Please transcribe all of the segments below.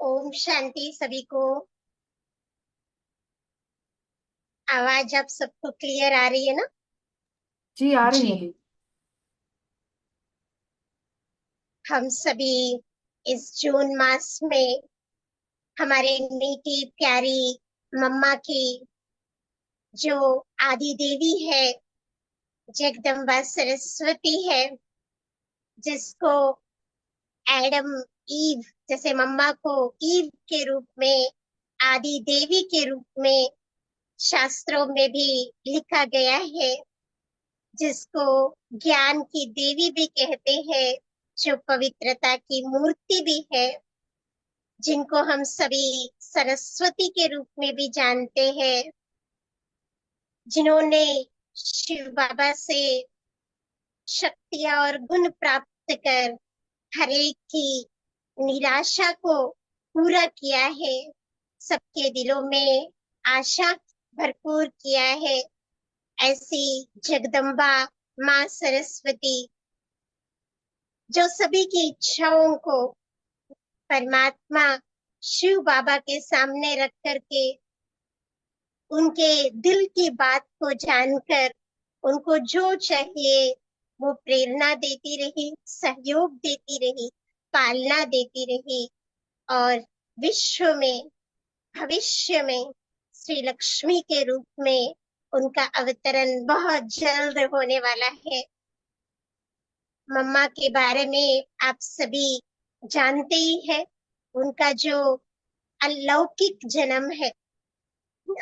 ओम शांति सभी को। आवाज आप सबको क्लियर आ रही है ना? जी आ रही जी। है दी। हम सभी इस जून मास में हमारे मीठी प्यारी मम्मा की जो आदि देवी है, जगदम्बा सरस्वती है, जिसको एडम ईव, जैसे मम्मा को ईव के रूप में, आदि देवी के रूप में शास्त्रों में भी लिखा गया है, जिसको ज्ञान की देवी भी कहते हैं, जो पवित्रता की मूर्ति भी है, जिनको हम सभी सरस्वती के रूप में भी जानते हैं, जिन्होंने शिव बाबा से शक्तियां और गुण प्राप्त कर हर एक की निराशा को पूरा किया है, सबके दिलों में आशा भरपूर किया है। ऐसी जगदम्बा माँ सरस्वती, जो सभी की इच्छाओं को परमात्मा शिव बाबा के सामने रख करके उनके दिल की बात को जानकर उनको जो चाहिए वो प्रेरणा देती रही, सहयोग देती रही, पालना देती रही। और विश्व में, भविष्य में श्री लक्ष्मी के रूप में उनका अवतरण बहुत जल्द होने वाला है। मम्मा के बारे में आप सभी जानते ही है। उनका जो अलौकिक जन्म है,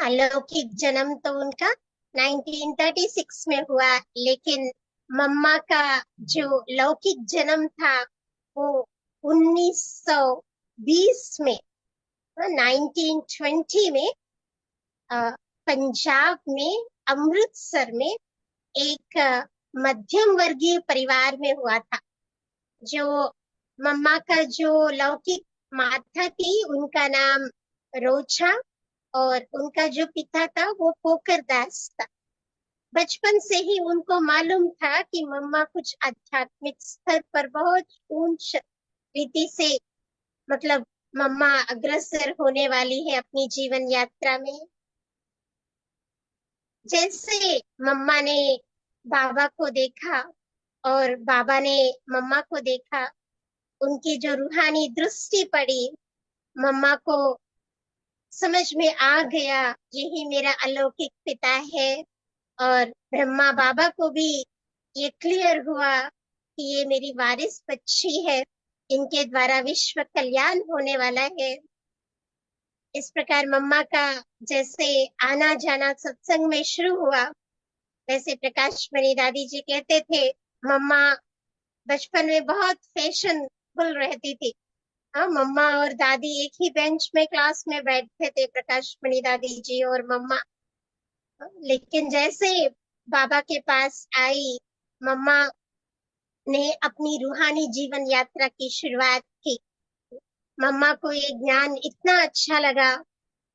अलौकिक जन्म तो उनका 1936 में हुआ, लेकिन मम्मा का जो लौकिक जन्म था वो 1920 में, 1920 में, अ, पंजाब में, अमृतसर में एक मध्यम वर्गीय परिवार में हुआ था। जो मम्मा का जो लौकिक माता थी, उनका नाम रोचा, और उनका जो पिता था वो पोकर दास था। बचपन से ही उनको मालूम था कि मम्मा कुछ आध्यात्मिक स्तर पर बहुत ऊंच रीति से, मतलब मम्मा अग्रसर होने वाली है अपनी जीवन यात्रा में। जैसे मम्मा ने बाबा को देखा और बाबा ने मम्मा को देखा, उनकी जो रूहानी दृष्टि पड़ी, मम्मा को समझ में आ गया यही मेरा अलौकिक पिता है। और ब्रह्मा बाबा को भी ये क्लियर हुआ कि ये मेरी वारिस बच्ची है, इनके द्वारा विश्व कल्याण होने वाला है। इस प्रकार मम्मा का जैसे आना जाना सत्संग में शुरू हुआ, वैसे प्रकाश मणि दादी जी कहते थे मम्मा बचपन में बहुत फैशनेबल रहती थी। हाँ, मम्मा और दादी एक ही बेंच में क्लास में बैठते थे, प्रकाश मणि दादी जी और मम्मा। लेकिन जैसे बाबा के पास आई, मम्मा ने अपनी रूहानी जीवन यात्रा की शुरुआत की। मम्मा को ये ज्ञान इतना अच्छा लगा,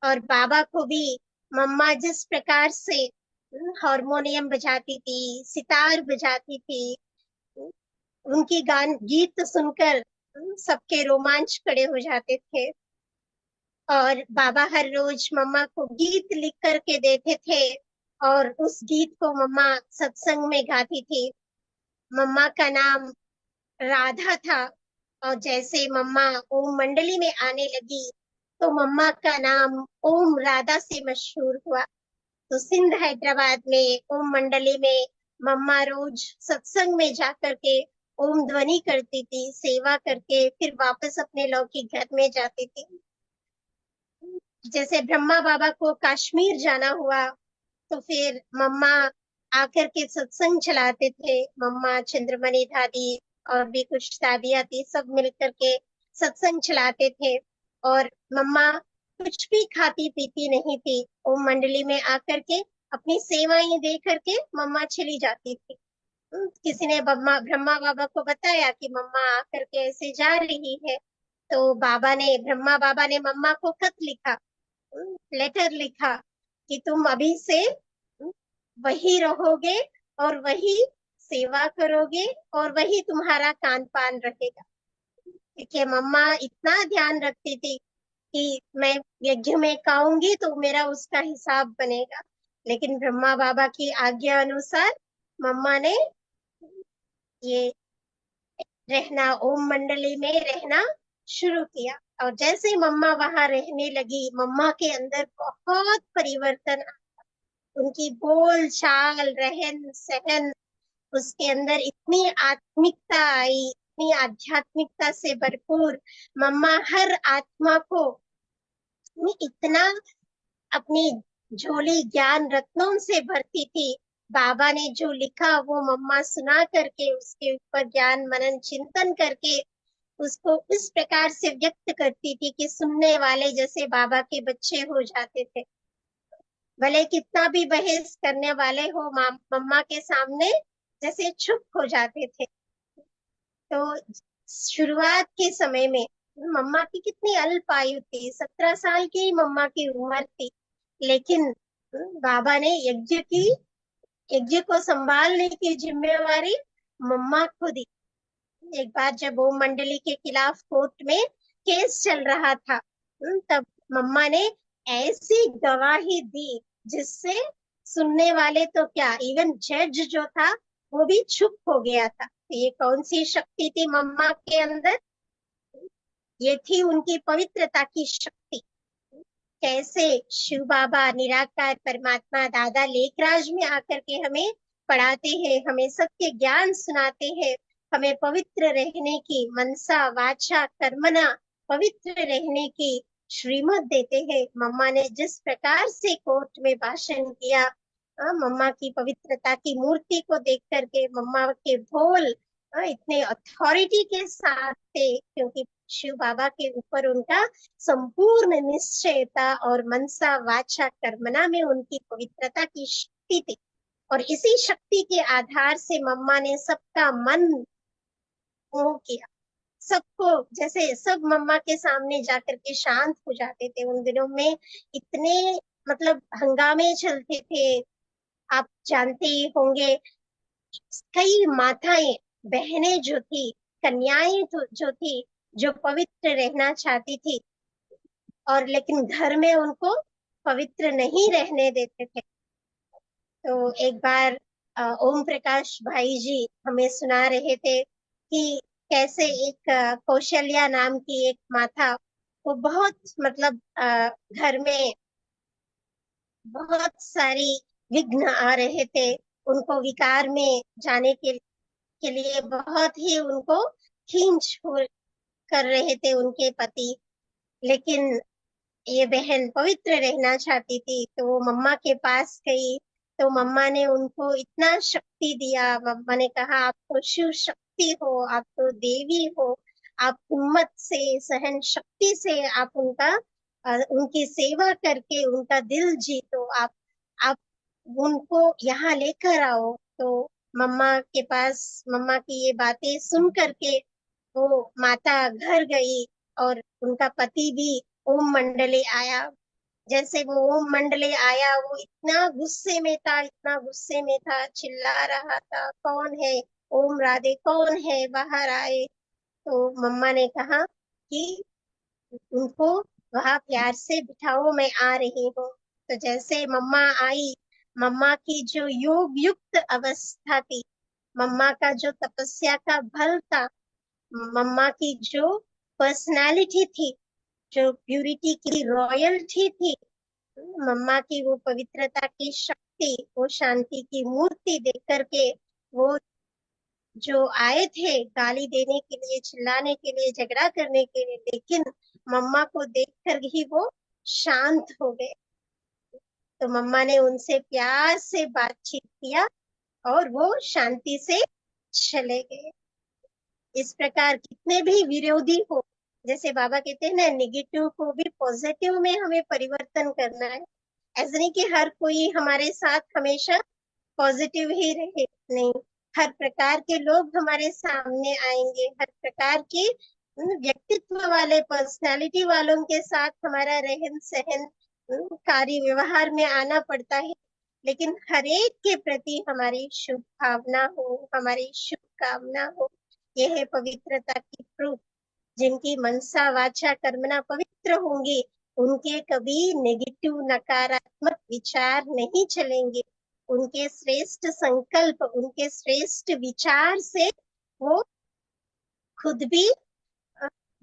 और बाबा को भी मम्मा जिस प्रकार से हारमोनियम बजाती थी, सितार बजाती थी, उनकी गान गीत सुनकर सबके रोमांच खड़े हो जाते थे। और बाबा हर रोज मम्मा को गीत लिख करके देते थे, और उस गीत को मम्मा सत्संग में गाती थी। मम्मा का नाम राधा था, और जैसे मम्मा ओम मंडली में आने लगी तो मम्मा का नाम ओम राधा से मशहूर हुआ। तो सिंध हैदराबाद में ओम मंडली में मम्मा रोज सत्संग में जा करके ओम ध्वनि करती थी, सेवा करके फिर वापस अपने लौकिक घर में जाती थी। जैसे ब्रह्मा बाबा को कश्मीर जाना हुआ तो फिर मम्मा आकर के सत्संग चलाते थे। मम्मा, चंद्रमणि दादी और भी कुछ दादियाँ थी, सब मिलकर के सत्संग चलाते थे। और मम्मा कुछ भी खाती पीती नहीं थी, ओम मंडली में आकर के अपनी सेवाएं दे करके मम्मा चली जाती थी। किसी ने ब्रह्मा ब्रह्मा बाबा को बताया कि मम्मा आकर के ऐसे जा रही है, तो बाबा ने, ब्रह्मा बाबा ने मम्मा को खत लिखा, लेटर लिखा कि तुम अभी से वही रहोगे, और वही सेवा करोगे, और वही तुम्हारा खान पान रहेगा। क्योंकि मम्मा इतना ध्यान रखती थी कि मैं यज्ञ में खाऊंगी तो मेरा उसका हिसाब बनेगा। लेकिन ब्रह्मा बाबा की आज्ञा अनुसार मम्मा ने ये रहना, ओम मंडली में रहना शुरू किया। और जैसे मम्मा वहां रहने लगी, मम्मा के अंदर बहुत परिवर्तन, उनकी बोल चाल, रहन सहन, उसके अंदर इतनी आत्मिकता आई, इतनी आध्यात्मिकता से भरपूर। मम्मा हर आत्मा को इतना अपनी झोली ज्ञान रत्नों से भरती थी। बाबा ने जो लिखा वो मम्मा सुना करके, उसके ऊपर ज्ञान मनन चिंतन करके उसको इस प्रकार से व्यक्त करती थी कि सुनने वाले जैसे बाबा के बच्चे हो जाते थे। भले कितना भी बहस करने वाले हो, मम्मा के सामने जैसे चुप हो जाते थे। तो शुरुआत के समय में मम्मा की कितनी अल्प आयु थी, 17 साल की मम्मा की उम्र थी। लेकिन बाबा ने यज्ञ को संभालने की जिम्मेवारी मम्मा को दी। एक बार जब ओम मंडली के खिलाफ कोर्ट में केस चल रहा था, तब मम्मा ने ऐसी गवाही दी जिससे सुनने वाले तो क्या, इवन जज जो था वो भी चुप हो गया था। तो ये कौन सी शक्ति थी मम्मा के अंदर? ये थी उनकी पवित्रता की शक्ति। कैसे शिव बाबा निराकार परमात्मा दादा लेखराज में आकर के हमें पढ़ाते हैं, हमें सत्य ज्ञान सुनाते हैं, हमें पवित्र रहने की मनसा वाचा कर्मणा पवित्र रहने की श्रीमत देते हैं। मम्मा ने जिस प्रकार से कोर्ट में भाषण किया, मम्मा की पवित्रता की मूर्ति को देख करके मम्मा के बोल इतने अथॉरिटी के साथ थे, क्योंकि शिव बाबा के ऊपर उनका संपूर्ण निश्चयता और मनसा वाचा कर्मणा में उनकी पवित्रता की शक्ति थी। और इसी शक्ति के आधार से मम्मा ने सबका मन मोह किया। सबको, जैसे सब मम्मा के सामने जाकर के शांत हो जाते थे। उन दिनों में इतने मतलब हंगामे चलते थे, आप जानते ही होंगे। कई माताएं, बहनें जो थी, कन्याएं जो थी, जो पवित्र रहना चाहती थी, और लेकिन घर में उनको पवित्र नहीं रहने देते थे। तो एक बार ओम प्रकाश भाई जी हमें सुना रहे थे कि कैसे एक कौशल्या नाम की एक माता, वो बहुत मतलब घर में बहुत सारी विघ्न आ रहे थे, उनको विकार में जाने के लिए बहुत ही उनको खींच कर रहे थे उनके पति। लेकिन ये बहन पवित्र रहना चाहती थी, तो वो मम्मा के पास गई। तो मम्मा ने उनको इतना शक्ति दिया। मम्मा ने कहा, आप तो शिव शक्ति हो, आप तो देवी हो, आप हिम्मत से, सहन शक्ति से आप उनकी सेवा करके उनका दिल जीतो। आप उनको यहाँ लेकर आओ। तो मम्मा के पास, मम्मा की ये बातें सुन करके वो माता घर गई, और उनका पति भी ओम मंडले आया। जैसे वो ओम मंडले आया, वो इतना गुस्से में था, इतना गुस्से में था, चिल्ला रहा था, कौन है? ओम राधे कौन है? बाहर आए। तो मम्मा ने कहा कि उनको वहां प्यार से बिठाओ, मैं आ रही हूँ। तो जैसे मम्मा आई, मम्मा की जो योग युक्त अवस्था थी, मम्मा का जो तपस्या का बल था, मम्मा की जो पर्सनालिटी थी, जो प्यूरिटी की रॉयल्टी थी, मम्मा की वो पवित्रता की शक्ति, वो शांति की मूर्ति देख करके, वो जो आए थे गाली देने के लिए, चिल्लाने के लिए, झगड़ा करने के लिए, लेकिन मम्मा को देखकर ही वो शांत हो गए। तो मम्मा ने उनसे प्यार से बातचीत किया और वो शांति से चले गए। इस प्रकार कितने भी विरोधी हो, जैसे बाबा कहते हैं ना, नेगेटिव को भी पॉजिटिव में हमें परिवर्तन करना है। ऐसा नहीं कि हर कोई हमारे साथ हमेशा पॉजिटिव ही रहे, नहीं। हर प्रकार के लोग हमारे सामने आएंगे, हर प्रकार के व्यक्तित्व वाले, पर्सनालिटी वालों के साथ हमारा रहन सहन, कार्य व्यवहार में आना पड़ता है। लेकिन हर एक के प्रति हमारी शुभ भावना हो, हमारी शुभकामना हो। यह है पवित्रता की प्रूफ, जिनकी मनसा वाचा कर्मणा पवित्र पवित्र होंगे, उनके कभी नेगेटिव नकारात्मक विचार नहीं चलेंगे। उनके श्रेष्ठ संकल्प, उनके श्रेष्ठ विचार से वो खुद भी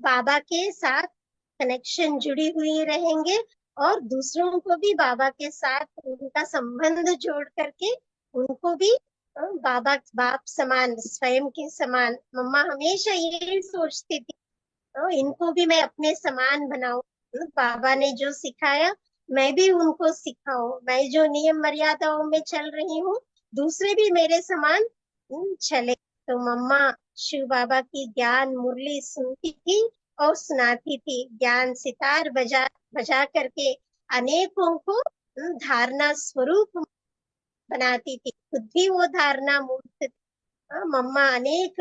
बाबा के साथ कनेक्शन जुड़ी हुई रहेंगे, और दूसरों को भी बाबा के साथ उनका संबंध जोड़ करके उनको भी बाबा बाप समान, स्वयं के समान। मम्मा हमेशा यही सोचती थी, इनको भी मैं अपने समान बनाऊं। बाबा ने जो सिखाया मैं भी उनको सिखाऊं, मैं जो नियम मर्यादाओं में चल रही हूँ दूसरे भी मेरे समान चले। तो मम्मा शिव बाबा की ज्ञान मुरली सुनती थी और सुनाती थी, ज्ञान सितार बजा बजा करके अनेकों को धारणा स्वरूप बनाती थी, खुद भी वो धारणा मूर्त थी। मम्मा अनेक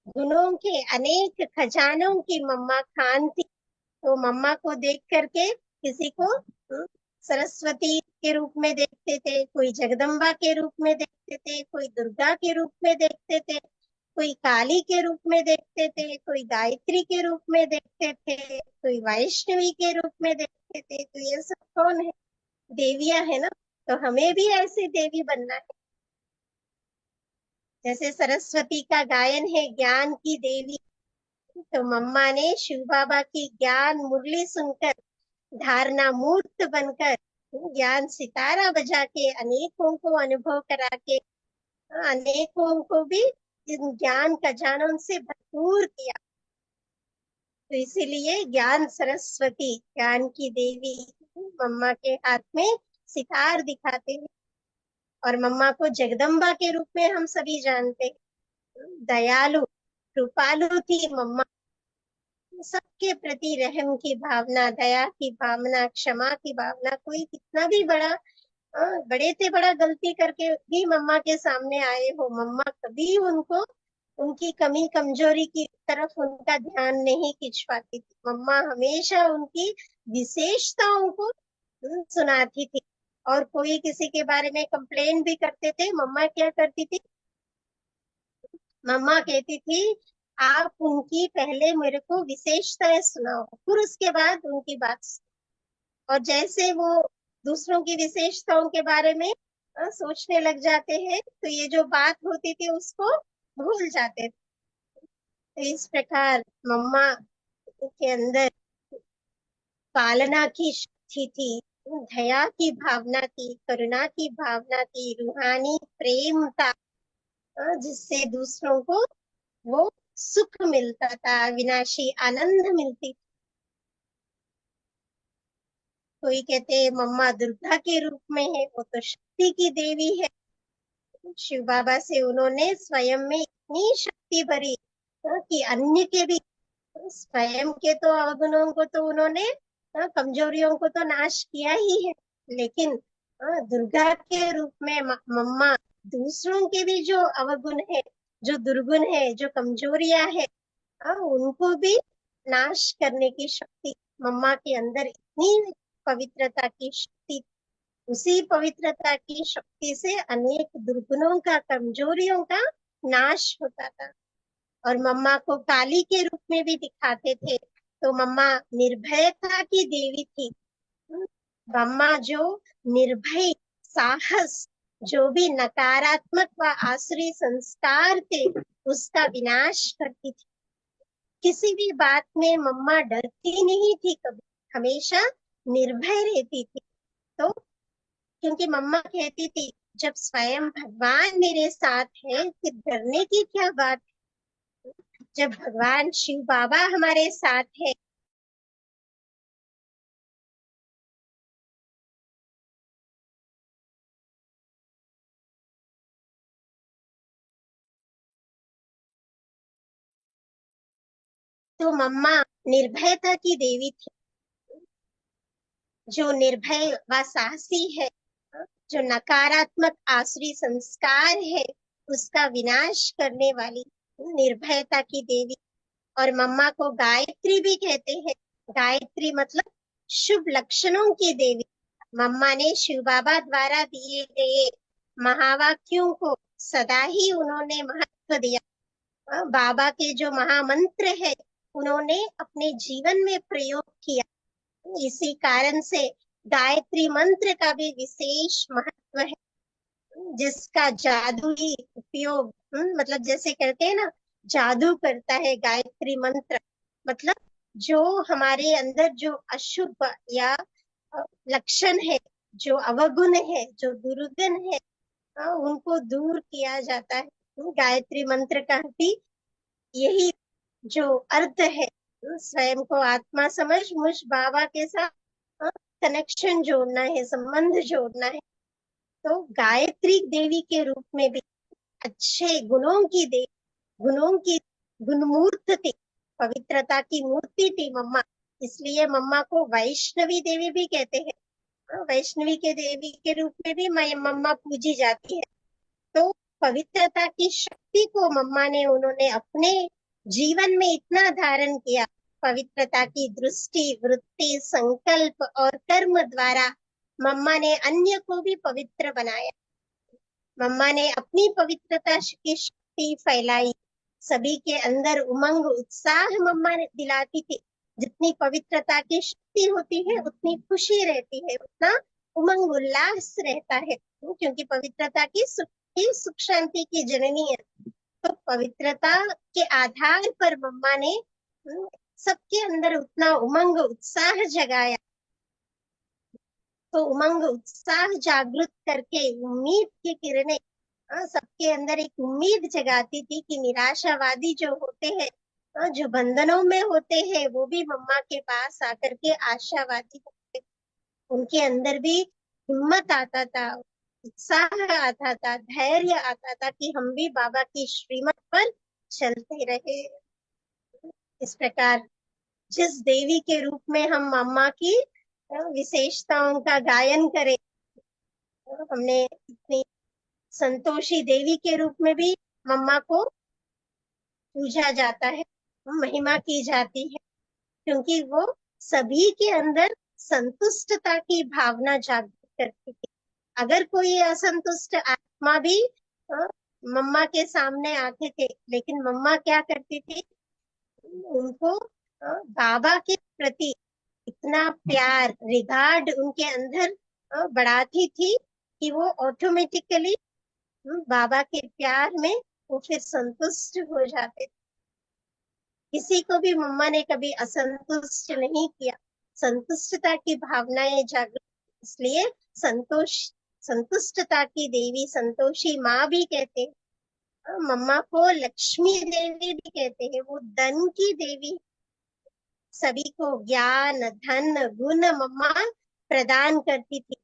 गुणों के, अनेक खजानों की मम्मा खान थी। तो मम्मा को देख करके किसी को सरस्वती के रूप में देखते थे, कोई जगदम्बा के रूप में देखते थे, कोई दुर्गा के रूप में देखते थे, कोई काली के रूप में देखते थे, कोई गायत्री के रूप में देखते थे, कोई वैष्णवी के रूप में देखते थे। तो ये सब कौन है? देवियां है ना। तो हमें भी ऐसी देवी बनना है। जैसे सरस्वती का गायन है ज्ञान की देवी, तो मम्मा ने शिव बाबा की ज्ञान मुरली सुनकर धारणा मूर्त बनकर ज्ञान सितारा बजा के अनेकों को अनुभव करा के अनेकों को भी इन ज्ञान खजानों से भरपूर किया। तो इसीलिए ज्ञान सरस्वती, ज्ञान की देवी मम्मा के हाथ में सितार दिखाते हैं। और मम्मा को जगदम्बा के रूप में हम सभी जानते हैं। दयालु कृपालु थी मम्मा, सबके प्रति रहम की भावना, दया की भावना, क्षमा की भावना। कोई कितना भी बड़ा बड़े से बड़ा गलती करके भी मम्मा के सामने आए हो, मम्मा कभी उनको उनकी कमी कमजोरी की तरफ उनका ध्यान नहीं खिंचवाती थी। मम्मा हमेशा उनकी विशेषताओं को सुनाती थी। और कोई किसी के बारे में कंप्लेन भी करते थे, मम्मा क्या करती थी? मम्मा कहती थी आप उनकी पहले मेरे को विशेषताएं सुनाओ, फिर उसके बाद उनकी बात और जैसे वो दूसरों की विशेषताओं के बारे में सोचने लग जाते हैं, तो ये जो बात होती थी उसको भूल जाते थे। तो इस प्रकार मम्मा के अंदर पालना की शक्ति थी, दया की भावना थी, करुणा की भावना थी, रूहानी प्रेम था, जिससे दूसरों को वो सुख मिलता था, विनाशी आनंद मिलती। कोई कहते हैं मम्मा दुर्गा के रूप में है, वो तो शक्ति की देवी है। शिव बाबा से उन्होंने स्वयं में इतनी शक्ति भरी कि अन्य के भी, स्वयं के तो अवगुणों को तो उन्होंने, कमजोरियों को तो नाश किया ही है, लेकिन दुर्गा के रूप में मम्मा दूसरों के भी जो अवगुण है, जो दुर्गुण है, जो कमजोरियां है, उनको भी नाश करने की शक्ति मम्मा के अंदर, इतनी पवित्रता की शक्ति। उसी पवित्रता की शक्ति से अनेक दुर्गुणों का, कमजोरियों का नाश होता था। और मम्मा को काली के रूप में भी दिखाते थे। तो मम्मा निर्भयता की देवी थी। मम्मा जो निर्भय, साहस, जो भी नकारात्मक व आसुरी संस्कार थे उसका विनाश करती थी। किसी भी बात में मम्मा डरती नहीं थी कभी, हमेशा निर्भय रहती थी। तो क्योंकि मम्मा कहती थी जब स्वयं भगवान मेरे साथ है फिर डरने की क्या बात। जब भगवान शिव बाबा हमारे साथ है, तो मम्मा निर्भयता की देवी थी, जो निर्भय व साहसी है, जो नकारात्मक आसुरी संस्कार है उसका विनाश करने वाली निर्भयता की देवी। और मम्मा को गायत्री भी कहते हैं। गायत्री मतलब शुभ लक्षणों की देवी। मम्मा ने शिव बाबा द्वारा दिए गए महावाक्यों को सदा ही उन्होंने महत्व दिया। बाबा के जो महामंत्र है उन्होंने अपने जीवन में प्रयोग किया। इसी कारण से गायत्री मंत्र का भी विशेष महत्व है, जिसका जादुई उपयोग, मतलब जैसे कहते हैं ना, जादू करता है गायत्री मंत्र। मतलब जो हमारे अंदर जो अशुभ या लक्षण है, जो अवगुण है, जो दुर्गुण है, उनको दूर किया जाता है। गायत्री मंत्र का भी यही जो अर्थ है, स्वयं को आत्मा समझ मुझ बाबा के साथ कनेक्शन जोड़ना है, संबंध जोड़ना है। तो गायत्री देवी के रूप में भी अच्छे गुणों की देवी, गुणों की गुणमूर्त थी, पवित्रता की मूर्ति थी मम्मा। इसलिए मम्मा को वैष्णवी देवी भी कहते हैं। वैष्णवी के देवी के रूप में भी मम्मा पूजी जाती है। तो पवित्रता की शक्ति को मम्मा ने, उन्होंने अपने जीवन में इतना धारण किया। पवित्रता की दृष्टि, वृत्ति, संकल्प और कर्म द्वारा मम्मा ने अन्य को भी पवित्र बनाया। मम्मा ने अपनी पवित्रता की शक्ति फैलाई, सभी के अंदर उमंग उत्साह मम्मा ने दिलाती थी। जितनी पवित्रता की शक्ति होती है उतनी खुशी रहती है, उतना उमंग उल्लास रहता है, क्योंकि पवित्रता की सुख शांति की जननी है। तो पवित्रता के आधार पर मम्मा ने सबके अंदर उतना उमंग उत्साह जगाया। तो उमंग उत्साह जागृत करके उम्मीद की किरणें सबके अंदर एक उम्मीद जगाती थी कि निराशावादी जो होते हैं, जो बंधनों में होते हैं, वो भी मम्मा के पास आकर के आशावादी होते, उनके अंदर भी हिम्मत आता था, उत्साह आता था, धैर्य आता था कि हम भी बाबा की श्रीमत पर चलते रहे। इस प्रकार जिस देवी के रूप में हम मम्मा की विशेषताओं का गायन करें, हमने इतनी संतोषी देवी के रूप में भी मम्मा को पूजा जाता है, महिमा की जाती है, क्योंकि वो सभी के अंदर संतुष्टता की भावना जागृत करती थी। अगर कोई असंतुष्ट आत्मा भी मम्मा के सामने आते थे, लेकिन मम्मा क्या करती थी, उनको बाबा के प्रति इतना प्यार, रिगार्ड उनके अंदर बढ़ाती थी कि वो ऑटोमेटिकली बाबा के प्यार में वो फिर संतुष्ट हो जाते। किसी को भी मम्मा ने कभी असंतुष्ट नहीं किया, संतुष्टता की भावनाएं जागृत, इसलिए संतोष, संतुष्टता की देवी संतोषी माँ भी कहते हैं। मम्मा को लक्ष्मी देवी भी कहते हैं, वो धन की देवी, सभी को ज्ञान, धन, गुण मम्मा प्रदान करती थी।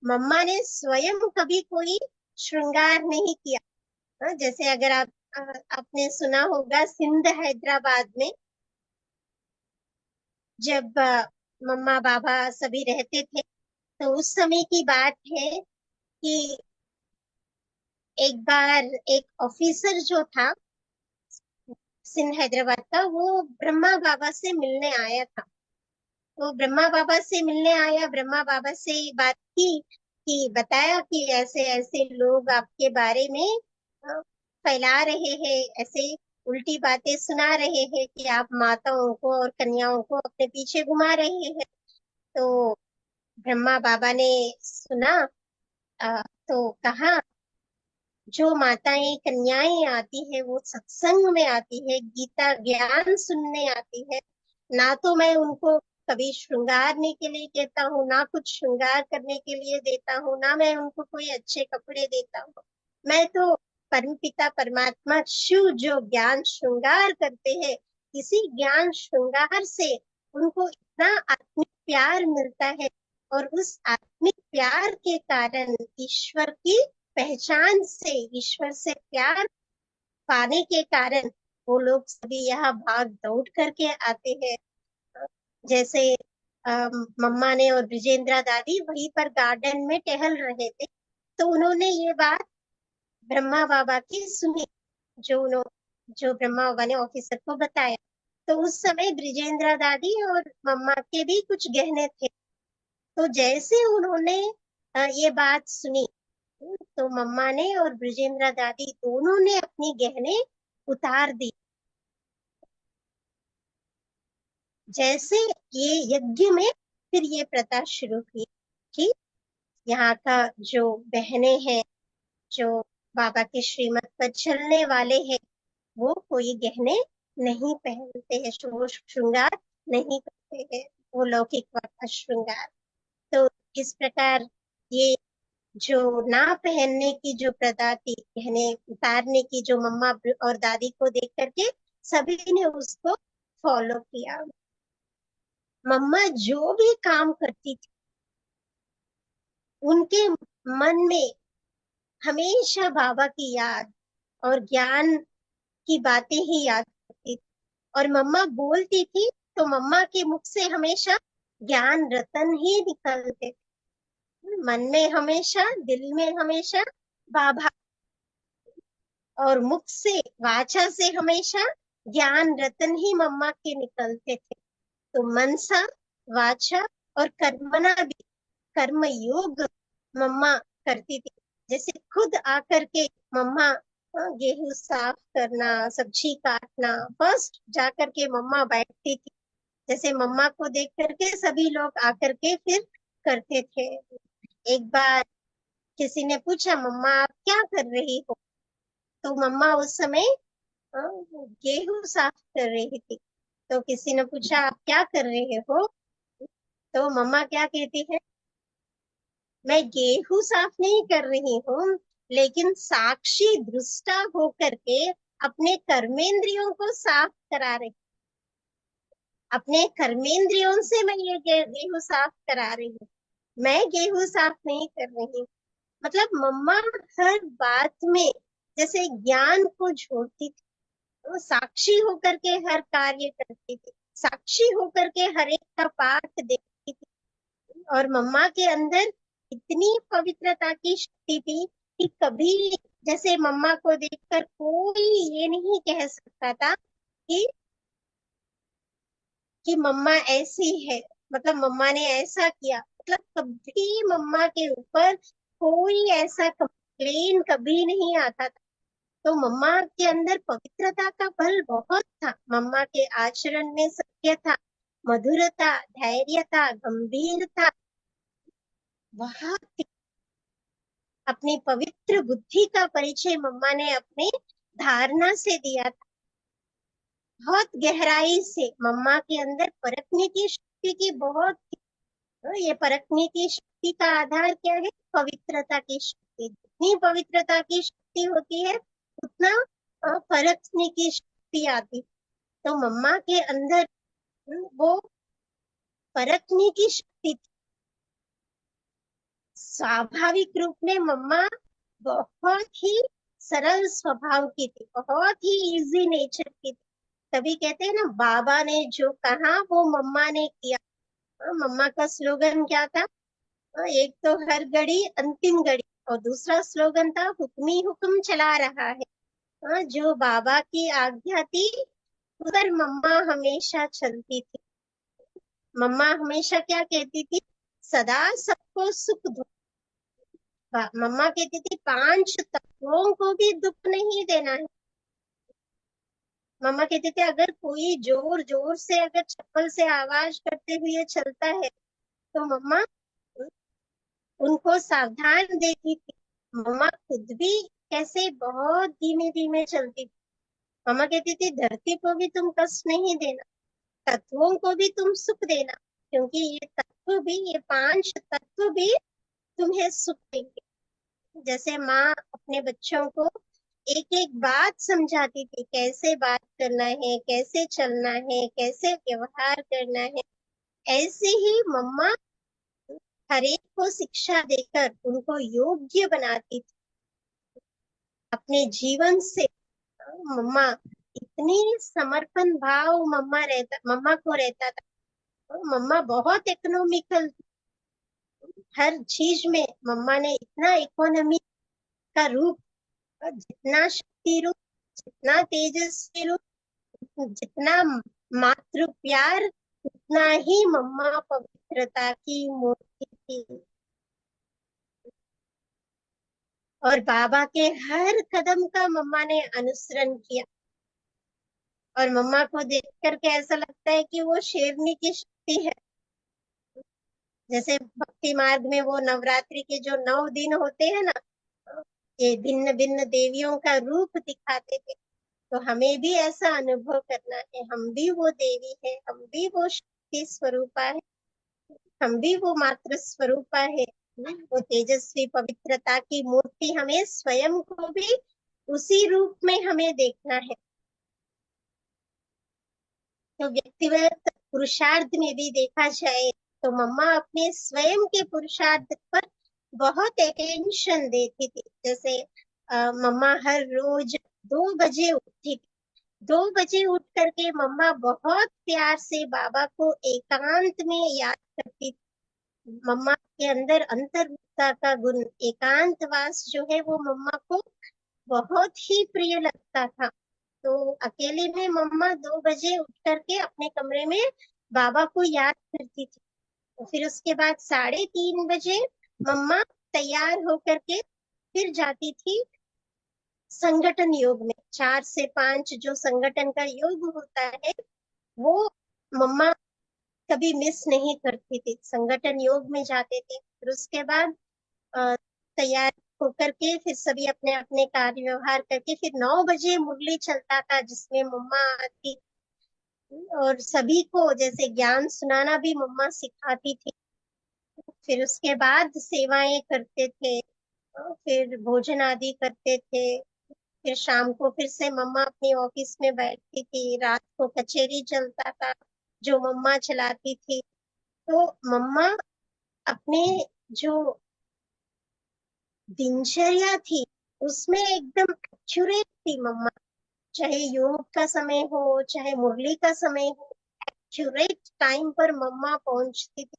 मम्मा ने स्वयं कभी कोई श्रृंगार नहीं किया। जैसे अगर आपने सुना होगा, सिंध हैदराबाद में जब मम्मा बाबा सभी रहते थे, तो उस समय की बात है कि एक बार एक ऑफिसर जो था सिंध हैदराबाद का, वो ब्रह्मा बाबा से मिलने आया था। तो ब्रह्मा बाबा से मिलने आया, ब्रह्मा बाबा से बात की, कि बताया कि ऐसे ऐसे लोग आपके बारे में फैला रहे हैं, ऐसे उल्टी बातें सुना रहे हैं कि आप माताओं को और कन्याओं को अपने पीछे घुमा रहे हैं। तो ब्रह्मा बाबा ने सुना, तो कहा, जो माताएं कन्याएं आती है वो सत्संग में आती है, गीता ज्ञान सुनने आती है, ना तो मैं उनको कभी श्रृंगारने के लिए कहता हूँ, ना कुछ श्रृंगार करने के लिए देता हूँ, ना मैं उनको कोई अच्छे कपड़े देता हूँ। मैं तो परमपिता परमात्मा शिव जो ज्ञान श्रृंगार करते हैं, इसी ज्ञान श्रृंगार से उनको इतना आत्मिक प्यार मिलता है, और उस आत्मिक प्यार के कारण ईश्वर की पहचान से, ईश्वर से प्यार पाने के कारण वो लोग सभी यहाँ भाग दौड़ करके आते हैं। जैसे मम्मा ने और ब्रिजेंद्रा दादी वहीं पर गार्डन में टहल रहे थे, तो उन्होंने ये बात ब्रह्मा बाबा की सुनी, जो ब्रह्मा बाबा ने ऑफिसर को बताया। तो उस समय ब्रिजेंद्रा दादी और मम्मा के भी कुछ गहने थे। तो जैसे उन्होंने ये बात सुनी, तो मम्मा ने और ब्रिजेंद्रा दादी दोनों ने अपनी गहने उतार दी। जैसे ये यज्ञ में फिर ये प्रथा शुरू हुई कि यहाँ का जो बहनें हैं, जो बाबा के श्रीमत पर चलने वाले हैं, वो कोई गहने नहीं पहनते हैं, श्रृंगार नहीं करते हैं, वो लौकिक वाला श्रृंगार। तो इस प्रकार ये जो ना पहनने की जो प्रथा थी, गहने उतारने की, जो मम्मा और दादी को देख करके सभी ने उसको फॉलो किया। मम्मा जो भी काम करती थी, उनके मन में हमेशा बाबा की याद और ज्ञान की बातें ही याद करती थी। और मम्मा बोलती थी तो मम्मा के मुख से हमेशा ज्ञान रतन ही निकलते थे। मन में हमेशा, दिल में हमेशा बाबा, और मुख से, वाचा से हमेशा ज्ञान रतन ही मम्मा के निकलते थे। तो मनसा, वाचा और कर्मणा भी, कर्म योग मम्मा करती थी। जैसे खुद आकर के मम्मा गेहूं साफ करना, सब्जी काटना, फर्स्ट जाकर के मम्मा बैठती थी। जैसे मम्मा को देख करके सभी लोग आकर के फिर करते थे। एक बार किसी ने पूछा, मम्मा आप क्या कर रही हो? तो मम्मा उस समय अ, गेहूं साफ कर रही थी। तो किसी ने पूछा आप क्या कर रहे हो? तो मम्मा क्या कहती है, मैं गेहूं साफ नहीं कर रही हूँ, लेकिन साक्षी दृष्टा होकर के अपने कर्मेंद्रियों को साफ करा रही, अपने कर्मेंद्रियों से मैं ये गेहूं साफ करा रही हूँ, मैं गेहूं साफ नहीं कर रही हूँ। मतलब मम्मा हर बात में जैसे ज्ञान को जोड़ती थी, वो साक्षी होकर के हर कार्य करती थी, साक्षी होकर के हर एक का पाठ देखती थी। और मम्मा के अंदर इतनी पवित्रता की शक्ति थी कि कभी, जैसे मम्मा को देखकर कोई ये नहीं कह सकता था कि मम्मा ऐसी है, मतलब मम्मा ने ऐसा किया। मतलब कभी मम्मा के ऊपर कोई ऐसा कंप्लेन कभी नहीं आता था। तो मम्मा के अंदर पवित्रता का बल बहुत था, मम्मा के आचरण में सत्य था, मधुरता, धैर्यता, गंभीरता बहुत थी। अपनी पवित्र बुद्धि का परिचय मम्मा ने अपने धारणा से दिया था। बहुत गहराई से मम्मा के अंदर परखने की शक्ति की बहुत थी। तो ये परखने की शक्ति का आधार क्या है? पवित्रता की शक्ति। जितनी पवित्रता की शक्ति होती है, उतना परखने की शक्ति आती। तो मम्मा के अंदर वो परखने की शक्ति थी। स्वाभाविक रूप में मम्मा बहुत ही सरल स्वभाव की थी, बहुत ही इजी नेचर की थी। तभी कहते हैं ना, बाबा ने जो कहा वो मम्मा ने किया। मम्मा का स्लोगन क्या था? एक तो हर घड़ी अंतिम घड़ी, और दूसरा स्लोगन था हुक्म ही हुक्म चला रहा है। जो बाबा की आज्ञा थी उस पर मम्मा हमेशा चलती थी। मम्मा हमेशा क्या कहती थी? सदा सबको सुख दो। मम्मा कहती थी पांच तत्वों को भी दुख नहीं देना है। मम्मा कहते थे अगर कोई जोर जोर से अगर चप्पल से आवाज करते हुए चलता है, तो मम्मा उनको सावधान देती थी। मम्मा खुद भी कैसे बहुत धीमे धीमे चलती थी। मम्मा कहती थी धरती को भी तुम कष्ट नहीं देना, तत्वों को भी तुम सुख देना, क्योंकि ये तत्व भी, ये पांच तत्व भी तुम्हें सुख देंगे। जैसे माँ अपने बच्चों को एक एक बात समझाती थी, कैसे बात करना है, कैसे चलना है, कैसे व्यवहार करना है, ऐसे ही मम्मा हर एक को शिक्षा देकर उनको योग्य बनाती थी अपने जीवन से। मम्मा इतनी समर्पण भाव मम्मा को रहता था। मम्मा बहुत इकोनॉमिकल, हर चीज में मम्मा ने इतना इकोनॉमी का रूप, जितना शक्ति रूप, जितना तेजस्वी रूप, जितना मातृ प्यार, उतना ही मम्मा पवित्रता की मूर्ति थी। और बाबा के हर कदम का मम्मा ने अनुसरण किया। और मम्मा को देख करके ऐसा लगता है कि वो शेरनी की शक्ति है। जैसे भक्ति मार्ग में वो नवरात्रि के जो 9 दिन होते हैं ना, ये भिन्न भिन्न देवियों का रूप दिखाते थे। तो हमें भी ऐसा अनुभव करना है, हम भी वो देवी है, हम भी वो शक्ति स्वरूपा है, हम भी वो मातृ स्वरूपा है। वो तेजस्वी पवित्रता की मूर्ति हमें स्वयं को भी उसी रूप में हमें देखना है। तो व्यक्तिगत पुरुषार्थ में भी देखा जाए तो मम्मा अपने स्वयं के पुरुषार्थ पर बहुत अटेंशन देती थी। जैसे मम्मा हर रोज 2 बजे उठती थी। 2 बजे उठ करके मम्मा बहुत प्यार से बाबा को एकांत में याद करती थी। मम्मा के अंदर अंतर्मुखता का गुण, एकांतवास जो है वो मम्मा को बहुत ही प्रिय लगता था। तो अकेले में मम्मा 2 बजे उठ करके अपने कमरे में बाबा को याद करती थी। तो फिर उसके बाद 3:30 बजे मम्मा तैयार होकर के फिर जाती थी संगठन योग में। 4 से 5 जो संगठन का योग होता है वो मम्मा कभी मिस नहीं करती थी, संगठन योग में जाते थे। फिर उसके बाद अ, तैयार होकर के फिर सभी अपने अपने कार्य व्यवहार करके फिर 9 बजे मुरली चलता था जिसमें मम्मा आती और सभी को जैसे ज्ञान सुनाना भी मम्मा सिखाती थी। फिर उसके बाद सेवाएं करते थे, फिर भोजन आदि करते थे। फिर शाम को फिर से मम्मा अपनी ऑफिस में बैठती थी, रात को कचेरी चलता था जो मम्मा चलाती थी। तो मम्मा अपने जो दिनचर्या थी उसमें एकदम एक्यूरेट थी मम्मा। चाहे योग का समय हो चाहे मुरली का समय हो, एक्यूरेट टाइम पर मम्मा पहुंचती थी।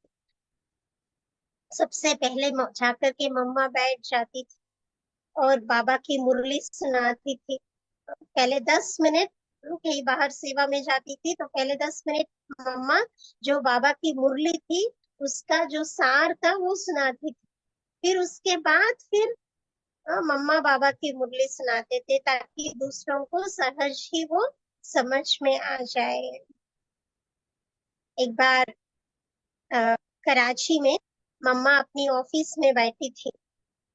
सबसे पहले जाकर के मम्मा बैठ जाती थी और बाबा की मुरली सुनाती थी। पहले 10 मिनट, कहीं बाहर सेवा में जाती थी तो पहले 10 मिनट मम्मा जो बाबा की मुरली थी उसका जो सार था वो सुनाती थी। फिर उसके बाद फिर मम्मा बाबा की मुरली सुनाते थे ताकि दूसरों को सहज ही वो समझ में आ जाए। एक बार अ, कराची में मम्मा अपनी ऑफिस में बैठी थी